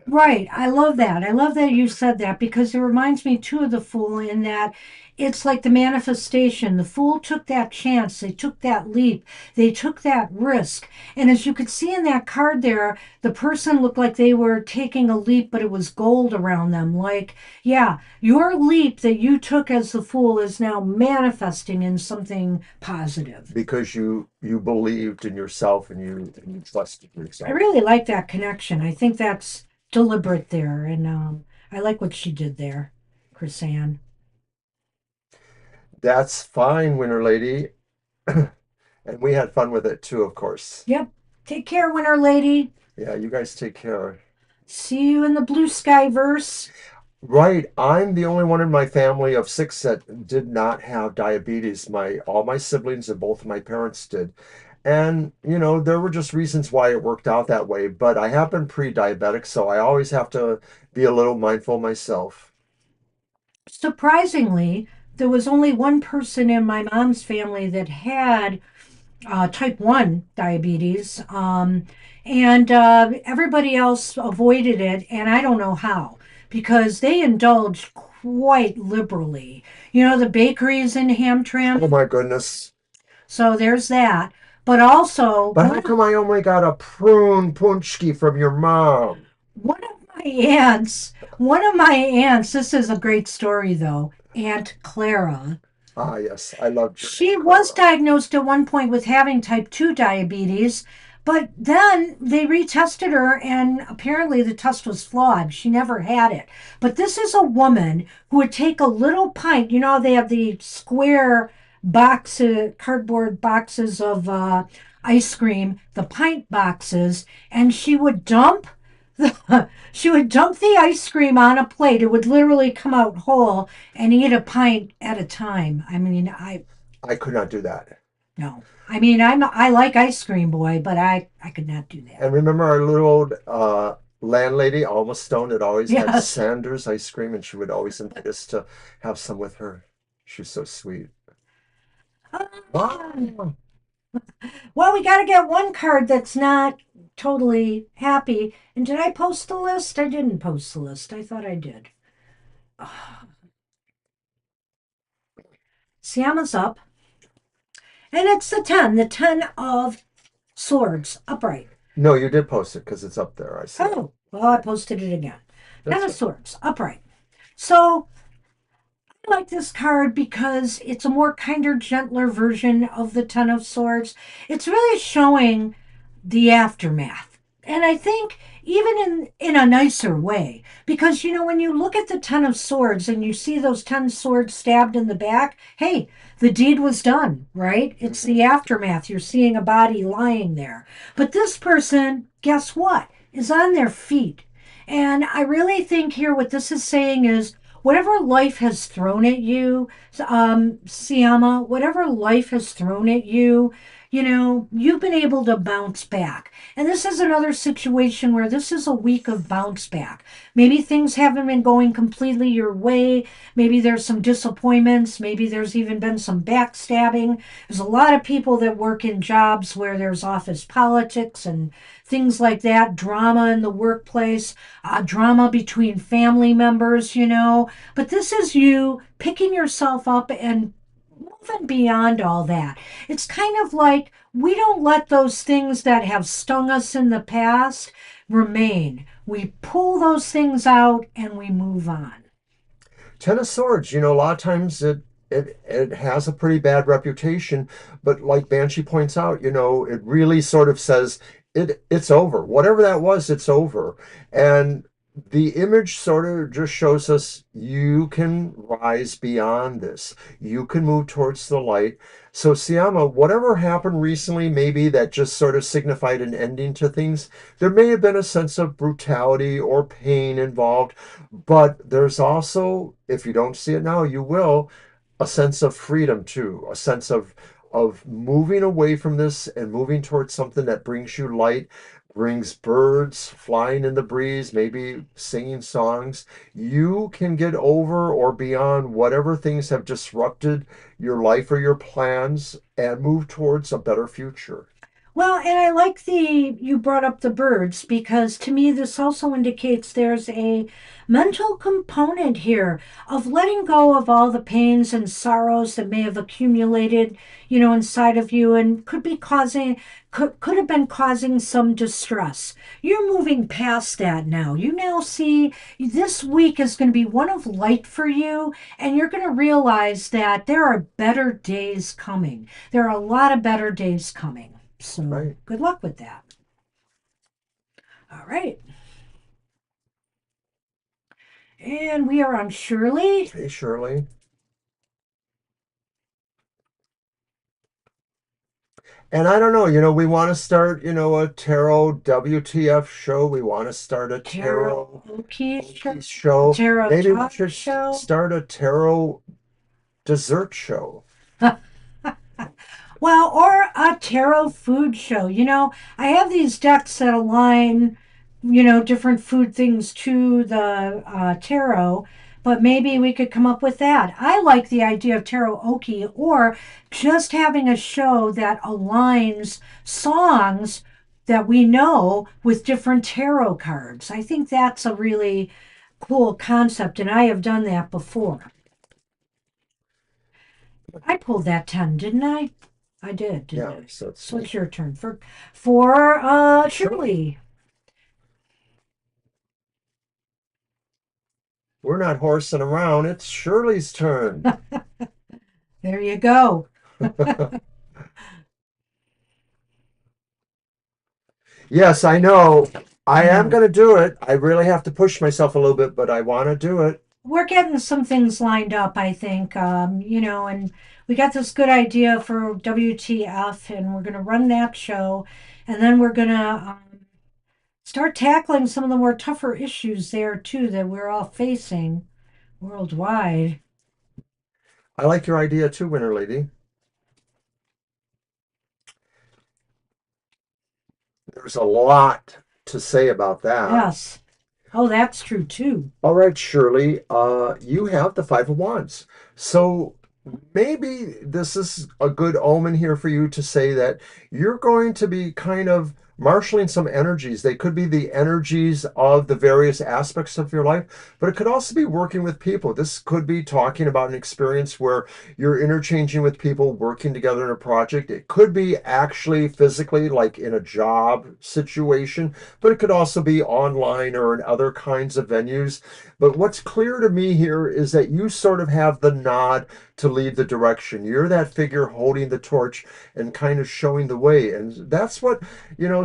Right. I love that. I love that you said that because it reminds me too of the fool in that it's like the manifestation. The fool took that chance. They took that leap. They took that risk. And as you could see in that card there, the person looked like they were taking a leap, but it was gold around them. Like, yeah, your leap that you took as the fool is now manifesting in something positive. Because you believed in yourself and you trusted I yourself. really like that connection. I think that's deliberate there, and I like what she did there, Chrisanne. That's fine, Winter Lady. And we had fun with it too, of course. Yep. Take care, Winter Lady. Yeah, you guys take care. See you in the blue sky verse. Right, I'm the only one in my family of six that did not have diabetes. All my siblings and both of my parents did. And, there were just reasons why it worked out that way, but I have been pre-diabetic, so I always have to be a little mindful myself. Surprisingly, there was only one person in my mom's family that had type 1 diabetes, and everybody else avoided it, and I don't know how because they indulged quite liberally. You know, the bakeries in Oh Hamtramck, my goodness. so there's that. But also, But how come I only got a prune punchki from your mom? one of my aunts, this is a great story though, Aunt Clara. Ah, yes, I loved your She Aunt was Clara. diagnosed at one point with having type 2 diabetes, but then they retested her and apparently the test was flawed. She never had it. But this is a woman who would take a little pint. You know, they have the square cardboard boxes of ice cream, the pint boxes, and she would dump the ice cream on a plate. It would literally come out whole and eat a pint at a time. I mean, I I could not do that. no. I mean, I like ice cream, boy, but I could not do that. And remember our little old landlady, Alma Stone, that always had Yes. Sanders ice cream, and she would always invite us to have some with her. She was so sweet. Wow. Well, we got to get one card that's not totally happy. And did I post the list? I didn't post the list. I thought I did. Siama's up. And it's the 10 of swords, upright. No, you did post it because it's up there. I see it. Oh, well, I posted it again. 10 That's of good. swords, upright. So I like this card because it's a more kinder, gentler version of the Ten of Swords. It's really showing the aftermath. And I think even in a nicer way, because when you look at the Ten of Swords and you see those 10 swords stabbed in the back, hey, the deed was done, right? It's Mhm. the aftermath. You're seeing a body lying there. But this person, guess what, is on their feet. And I really think here what this is saying is whatever life has thrown at you, Siama, whatever life has thrown at you, you've been able to bounce back. And this is another situation where this is a week of bounce back. Maybe things haven't been going completely your way. Maybe there's some disappointments. Maybe there's even been some backstabbing. There's a lot of people that work in jobs where there's office politics and things like that, drama in the workplace, drama between family members. But this is you picking yourself up and moving beyond all that. It's kind of like we don't let those things that have stung us in the past remain. We pull those things out and we move on. Ten of Swords, a lot of times it has a pretty bad reputation, but like Banshee points out, it really sort of says it's over. Whatever that was, it's over. And the image sort of just shows us you can rise beyond this. You can move towards the light. So Siama, whatever happened recently, maybe that just sort of signified an ending to things. There may have been a sense of brutality or pain involved, but there's also, if you don't see it now, you will, a sense of freedom too, a sense of moving away from this and moving towards something that brings you light, brings birds flying in the breeze, maybe singing songs. You can get over or beyond whatever things have disrupted your life or your plans and move towards a better future. Well, and I like the you brought up the birds because to me this also indicates there's a mental component here of letting go of all the pains and sorrows that may have accumulated, inside of you and could have been causing some distress. You're moving past that now. You now see this week is going to be one of light for you, and you're going to realize that there are better days coming. There are a lot of better days coming. So Right. good luck with that. All right. And we are on Shirley. Hey, Shirley. And I don't know, we want to start, a tarot WTF show. We want to start a tarot Karaoke show. Okie show. Tarot Maybe we talk should show. start a tarot dessert show. Well, or a tarot food show. I have these decks that align, different food things to the tarot, but maybe we could come up with that. I like the idea of tarot oki or just having a show that aligns songs that we know with different tarot cards. I think that's a really cool concept, and I have done that before. I pulled that 10, didn't I? I did, didn't Yeah, I? so let's So see. it's your turn for Shirley, Shirley. we're not horsing around. It's Shirley's turn. There you go. Yes, I know. I am Yeah. going to do it. I really have to push myself a little bit, but I want to do it. We're getting some things lined up, I think. And we got this good idea for WTF, and we're going to run that show. And then we're going to start tackling some of the more tougher issues there, too, that we're all facing worldwide. I like your idea too, Winter Lady. There's a lot to say about that. Yes. Oh, that's true, too. All right, Shirley, you have the Five of Wands. So maybe this is a good omen here for you to say that you're going to be kind of marshaling some energies. They could be the energies of the various aspects of your life, but it could also be working with people. This could be talking about an experience where you're interchanging with people, working together in a project. It could be actually physically, like in a job situation, but it could also be online or in other kinds of venues. But what's clear to me here is that you sort of have the nod to lead the direction. You're that figure holding the torch and kind of showing the way. And that's what,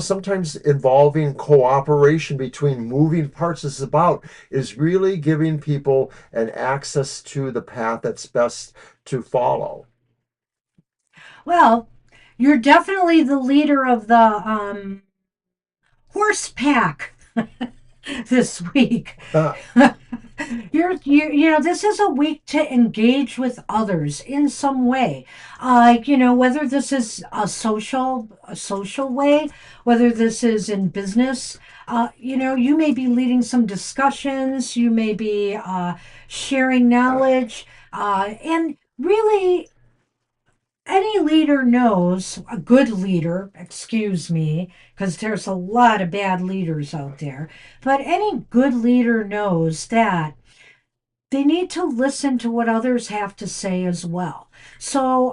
sometimes involving cooperation between moving parts is about, is really giving people an access to the path that's best to follow. Well, you're definitely the leader of the horse pack this week. Uh, This is a week to engage with others in some way. Whether this is a social way, whether this is in business. You may be leading some discussions. You may be sharing knowledge, and really any leader knows, a good leader, excuse me, because there's a lot of bad leaders out there, but any good leader knows that they need to listen to what others have to say as well. So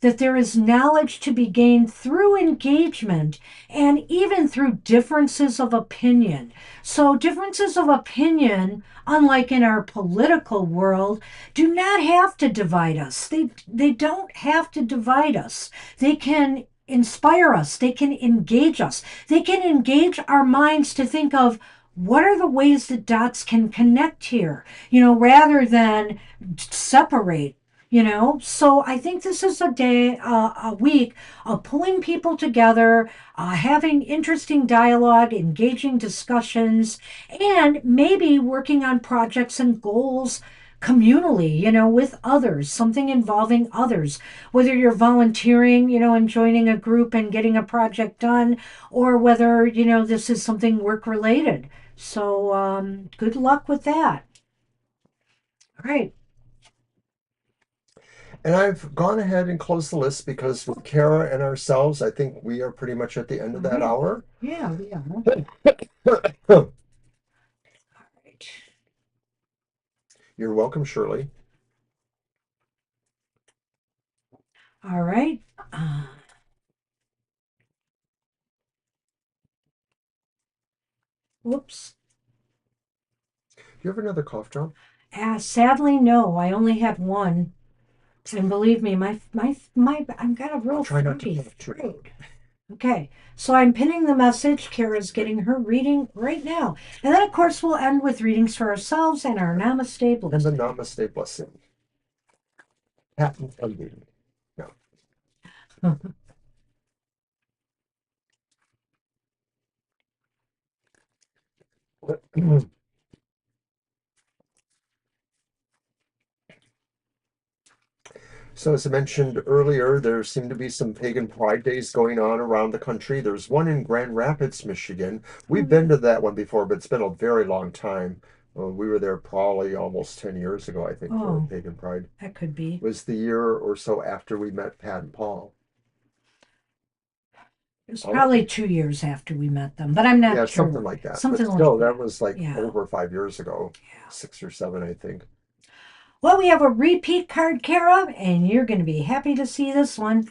that there is knowledge to be gained through engagement and even through differences of opinion. So, differences of opinion, unlike in our political world, do not have to divide us. They don't have to divide us. They can inspire us, they can engage us, they can engage our minds to think of what are the ways that dots can connect here, rather than separate. So I think this is a week of pulling people together, having interesting dialogue, engaging discussions, and maybe working on projects and goals communally, with others, something involving others, whether you're volunteering, and joining a group and getting a project done, or whether, this is something work related. So, good luck with that. All right. and I've gone ahead and closed the list because with Kara and ourselves, I think we are pretty much at the end of All that right. hour. Yeah, yeah. All right. You're welcome, Shirley. All right. Uh, Whoops. Do you have another cough drop? Sadly, no. I only had one, and believe me, I've got a I'll real try not to fruity cough too throat. loud. Okay, so I'm pinning the message. Kara's getting her reading right now, and then of course we'll end with readings for ourselves and our Namaste And the blessing. Namaste blessing. Patent pending. No. So, as I mentioned earlier, there seem to be some pagan pride days going on around the country. There's one in Grand Rapids, Michigan. Oh We've been yeah. to that one before, but it's been a very long time. We were there probably almost 10 years ago, I think, for Oh, pagan pride. that could be. It was the year or so after we met Pat and Paul. It was All right. probably 2 years after we met them, but I'm Yeah, not something sure. like that. But Something like still, that. that was like Yeah. over 5 years ago, Yeah. 6 or 7, I think. Well, we have a repeat card, Kara, and you're going to be happy to see this one.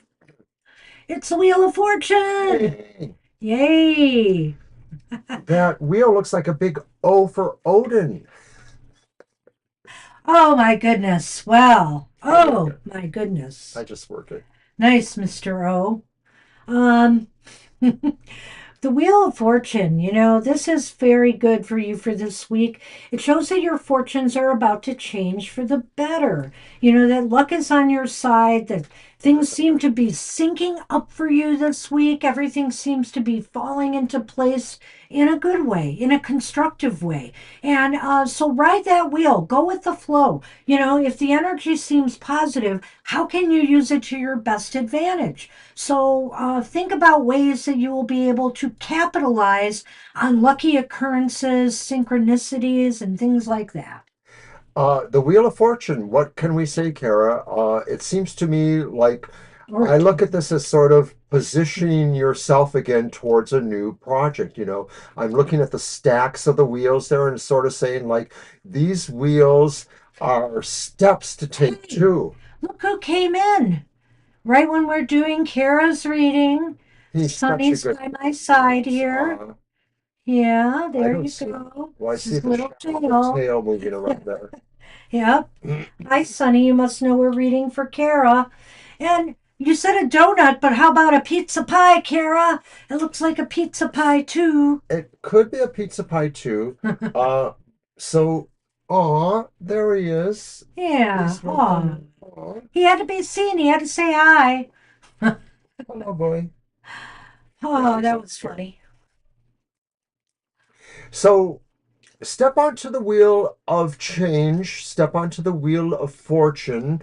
It's the Wheel of Fortune! Yay! Yay! That wheel looks like a big O for Odin. Oh my goodness. Well, I work oh it. my I goodness. just work it. Nice, Mr. O. Um, The Wheel of Fortune, this is very good for you for this week. It shows that your fortunes are about to change for the better. That luck is on your side, that things seem to be syncing up for you this week. Everything seems to be falling into place in a good way, in a constructive way. And so ride that wheel, go with the flow. If the energy seems positive, how can you use it to your best advantage? So think about ways that you will be able to capitalize on lucky occurrences, synchronicities, and things like that. The Wheel of Fortune, what can we say, Kara? It seems to me like Or I look at this as sort of positioning yourself again towards a new project. I'm looking at the stacks of the wheels there and sort of saying, like, these wheels are steps to take hey, too. look who came in. Right when we're doing Kara's reading, He's such a Sonny's good by my side boss. here. Yeah, I there don't you see, go. well, I It's see his the little shadow of a tail. tail moving around there. Yep. Hi, Sonny. You must know we're reading for Kara. And you said a donut, but how about a pizza pie, Kara? It looks like a pizza pie, too. It could be a pizza pie too. Uh, so, there he is. Yeah. He's right Aw. there. Aw, He had to be seen. He had to say hi. hello, boy. Yeah, Oh, he's that over was here. funny. So, step onto the wheel of change, step onto the wheel of fortune.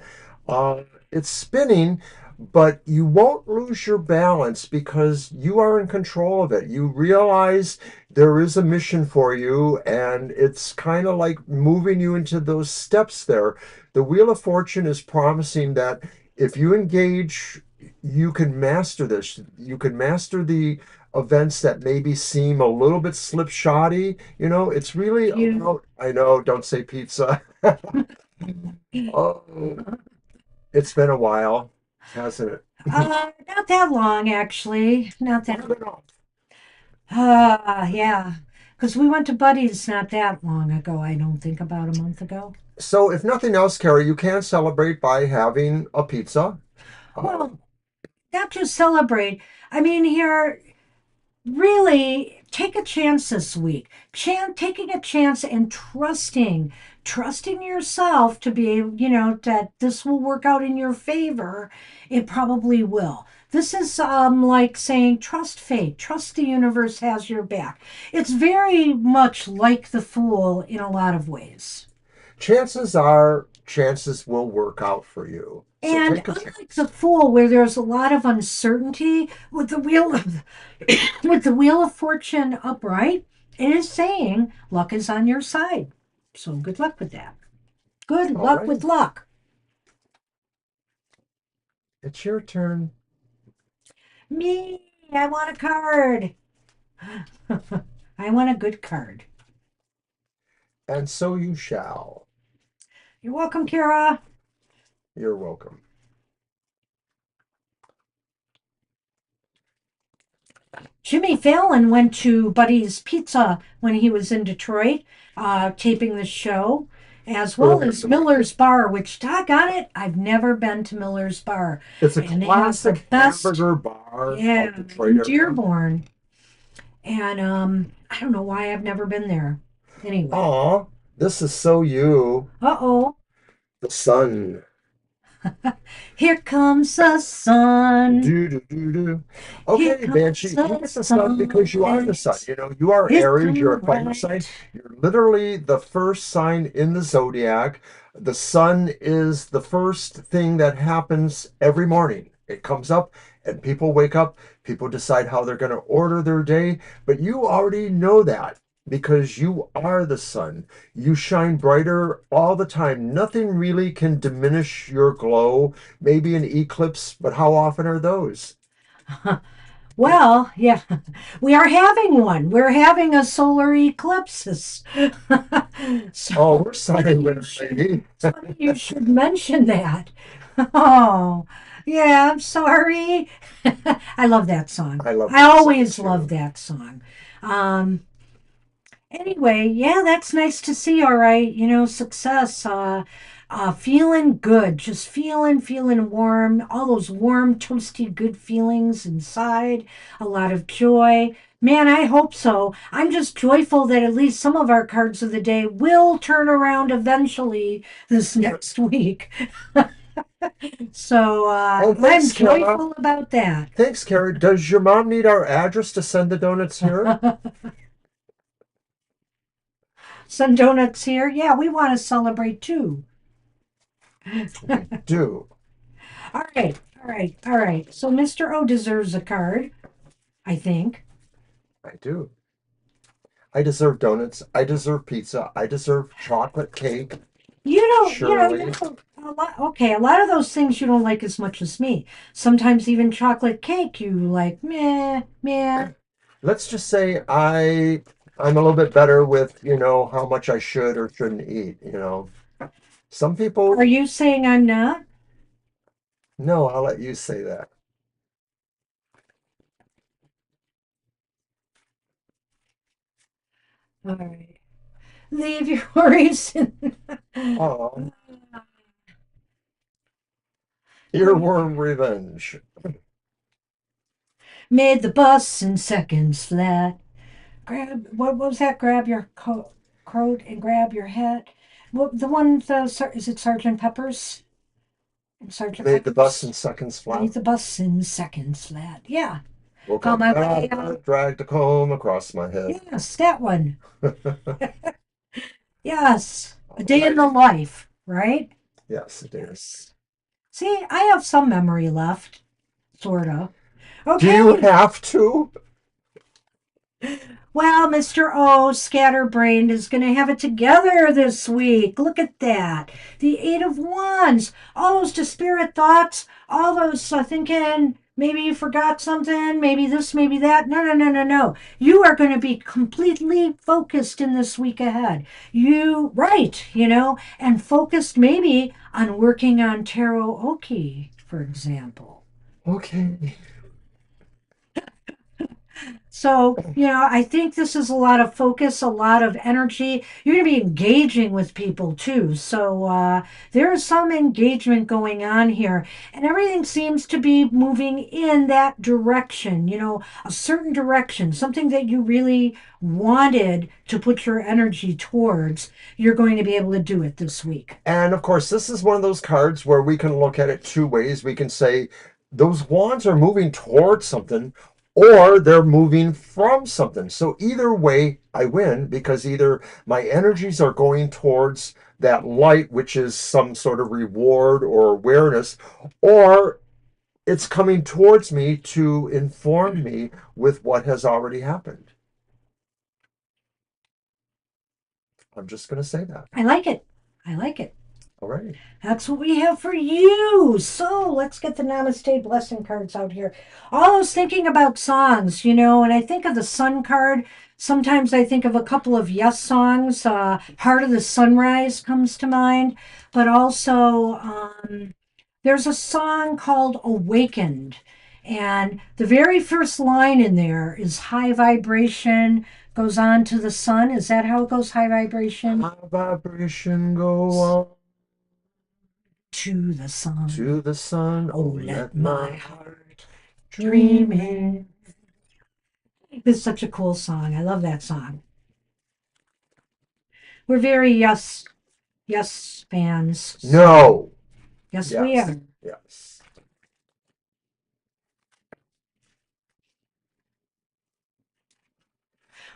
Uh, it's spinning, but you won't lose your balance because you are in control of it. You realize there is a mission for you, and it's kind of like moving you into those steps there. The wheel of fortune is promising that if you engage, you can master this. You can master the events that maybe seem a little bit slipshoddy. It's really You. about, I know, don't say pizza. Oh, it's been a while, hasn't it? Not that long, actually. Not On that. and off. Yeah. Because we went to Buddy's not that long ago. I don't think about a month ago. So, if nothing else, Carrie, you can celebrate by having a pizza. Uh, Well, not just celebrate. I mean, here, really take a chance this week. Taking a chance and trusting yourself to be able, that this will work out in your favor. It probably will. This is like saying trust fate, trust the universe has your back. It's very much like the fool in a lot of ways. Chances are, chances will work out for you. So, And take a unlike the chance. Fool, where there's a lot of uncertainty with the wheel of with the Wheel of Fortune upright, it is saying luck is on your side. So good luck with that. Good All luck right, with luck. it's your turn, Me, I want a card. I want a good card. and so you shall. You're welcome, Kara. You're welcome. Jimmy Fallon went to Buddy's Pizza when he was in Detroit, taping the show, as well Earlier as in the week. Miller's Bar, which, doggone it, I've never been to Miller's Bar. It's a And they have the classic best, hamburger bar yeah, of Detroit in area. Dearborn. And I don't know why I've never been there. Anyway, Aw, this is so you. uh-oh, The sun. here comes the sun. Do do do do. Here Okay, comes Banshee, you the get the sun because you are the sun. sun. You are It's Aries, you're all a fire sign. right. You're literally the first sign in the zodiac. The sun is the first thing that happens every morning. It comes up and people wake up, people decide how they're going to order their day, but you already know that because you are the sun. You shine brighter all the time. Nothing really can diminish your glow. Maybe an eclipse, but how often are those? Well, yeah, we are having one. We're having a solar eclipse. So Oh, we're sorry, funny you Winter should Lady. funny you should mention that. Oh, yeah, I'm sorry. I love that song. I love I that song always love too. that song. Um, Anyway, yeah, that's nice to see. All right, success. Feeling good, just feeling warm. All those warm, toasty, good feelings inside. A lot of joy. Man, I hope so. I'm just joyful that at least some of our cards of the day will turn around eventually this next week. So And I'm thanks, Kara. joyful about that. Thanks, Kara. Does your mom need our address to send the donuts here? Some donuts here. Yeah, we want to celebrate too. We do. All right, all right. So Mr. O deserves a card, I think. I do. I deserve donuts. I deserve pizza. I deserve chocolate cake. You know, Surely. a lot of those things you don't like as much as me. Sometimes even chocolate cake you like, meh, meh. Let's just say I'm a little bit better with, how much I should or shouldn't eat. Some Are people, you saying I'm not? no, I'll let you say that. All right. Leave your worries in. Oh, earworm revenge. Made the bus in seconds flat. What was that? Grab your coat and grab your hat. What the one? Is it Sergeant Pepper's? Sergeant Made the bus in Pepper's. seconds flat. Made the bus in seconds flat. Yeah. Woke Found up, my got out way of out. bed, dragged a comb across my head. Yes, that one. All Yes. A day in right. the life, right? Yes, it is. See, I have some memory left, sorta. Do you Okay. have to? Well, Mr. O, scatterbrained, is going to have it together this week. Look at that. The Eight of Wands. All those disparate thoughts, all those thinking maybe you forgot something, maybe this, maybe that. No, no, no, no, no. You are going to be completely focused in this week ahead. And focused maybe on working on tarot oki, for example. Okay. So, I think this is a lot of focus, a lot of energy. You're going to be engaging with people too. So, there is some engagement going on here, and everything seems to be moving in that direction, a certain direction, something that you really wanted to put your energy towards. You're going to be able to do it this week. And of course, this is one of those cards where we can look at it two ways. We can say those wands are moving towards something or they're moving from something. So either way, I win because either my energies are going towards that light, which is some sort of reward or awareness, or it's coming towards me to inform me with what has already happened. I'm just going to say that. I like it. I like it. All right. That's what we have for you. So let's get the Namaste blessing cards out here. All I was thinking about songs, and I think of the Sun card. Sometimes I think of a couple of Yes songs. Heart of the Sunrise comes to mind, but also there's a song called Awakened. And the very first line in there is high vibration goes on to the sun. Is that how it goes? High vibration My vibration go on to the sun. to the sun. Oh, Oh, let let my my heart heart dream dream in. in. It's such a cool song. I love that song. We're very yes fans. So No. yes, we Yes. are. Yes.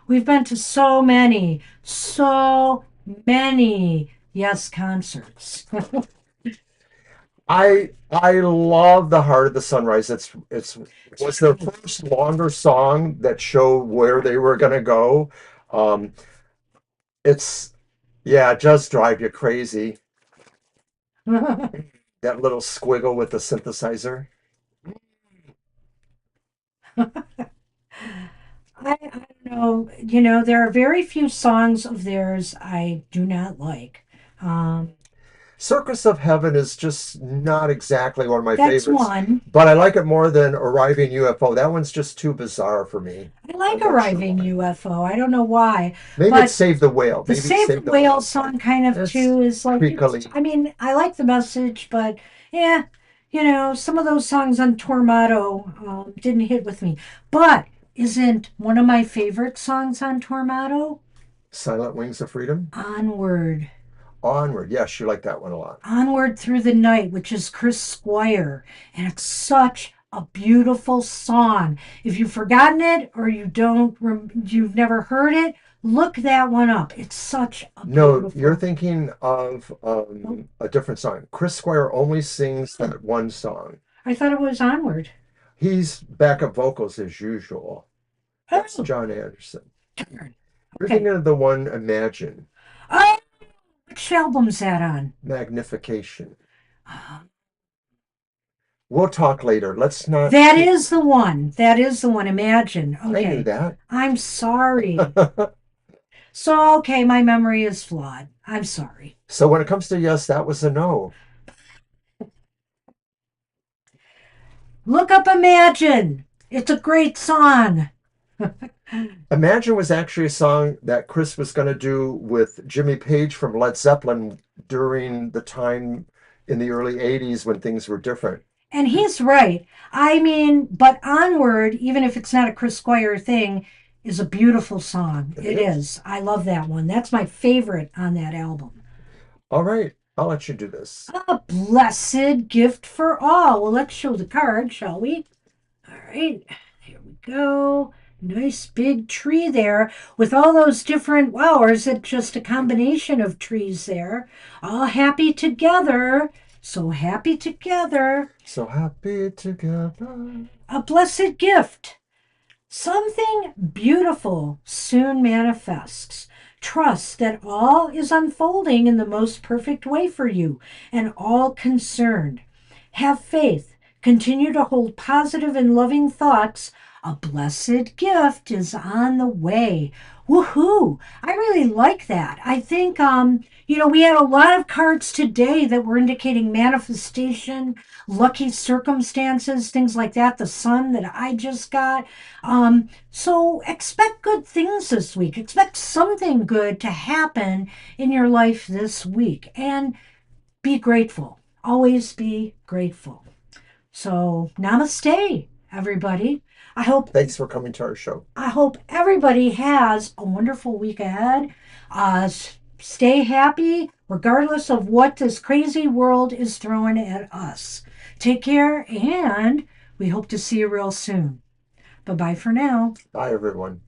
We've been to so many yes concerts. I love the Heart of the Sunrise. It's was their first longer song that showed where they were gonna go. Um, it's yeah, it just drive you crazy. That little squiggle with the synthesizer. I don't know. There are very few songs of theirs I do not like. Um, Circus of Heaven is just not exactly one of my that's favorites, one. but I like it more than Arriving UFO. That one's just too bizarre for me. I like I'm not sure Arriving why. UFO. I don't know why, Maybe it's but Save the Whale. the Maybe it's Save the Save the Whale Whale. song kind of It's too is like creakily. I mean, I like the message, but yeah, some of those songs on Tormato didn't hit with me. But isn't one of my favorite songs on Tormato Silent Wings of Freedom. Onward? Onward. Yes, you like that one a lot. Onward Through the Night, which is Chris Squire, and it's such a beautiful song. If you've forgotten it or you've never heard it, look that one up. It's such a No, you're beautiful. thinking of Oh, a different song. Chris Squire only sings that one song. I thought it was Onward. He's backup vocals as usual. That's Oh, John Anderson. darn. You're Okay. thinking of the one Imagine, Oh, which album's that on? Magnification. We'll talk later. Let's not That keep. is the one. That is the one. Imagine. I knew Okay. that. I'm sorry. So, okay, my memory is flawed. I'm sorry. So when it comes to yes, that was a no. Look up Imagine. It's a great song. Imagine was actually a song that Chris was going to do with Jimmy Page from Led Zeppelin during the time in the early 80s when things were different. And he's right. I mean, but Onward, even if it's not a Chris Squire thing, is a beautiful song. It It is. is. I love that one. That's my favorite on that album. All right, I'll let you do this. A blessed gift for all. Well, let's show the card, shall we? All right, here we go. Nice big tree there with all those different, wow, or is it just a combination of trees there? All happy together. So happy together. So happy together. A blessed gift. Something beautiful soon manifests. Trust that all is unfolding in the most perfect way for you and all concerned. Have faith. Continue to hold positive and loving thoughts. A blessed gift is on the way. Woohoo! I really like that. I think we had a lot of cards today that were indicating manifestation, lucky circumstances, things like that. The sun that I just got. So expect good things this week. Expect something good to happen in your life this week and be grateful. Always be grateful. So namaste, everybody. I hope Thanks for coming to our show. I hope everybody has a wonderful week ahead. Stay happy regardless of what this crazy world is throwing at us. Take care and we hope to see you real soon. Bye bye for now. Bye, everyone.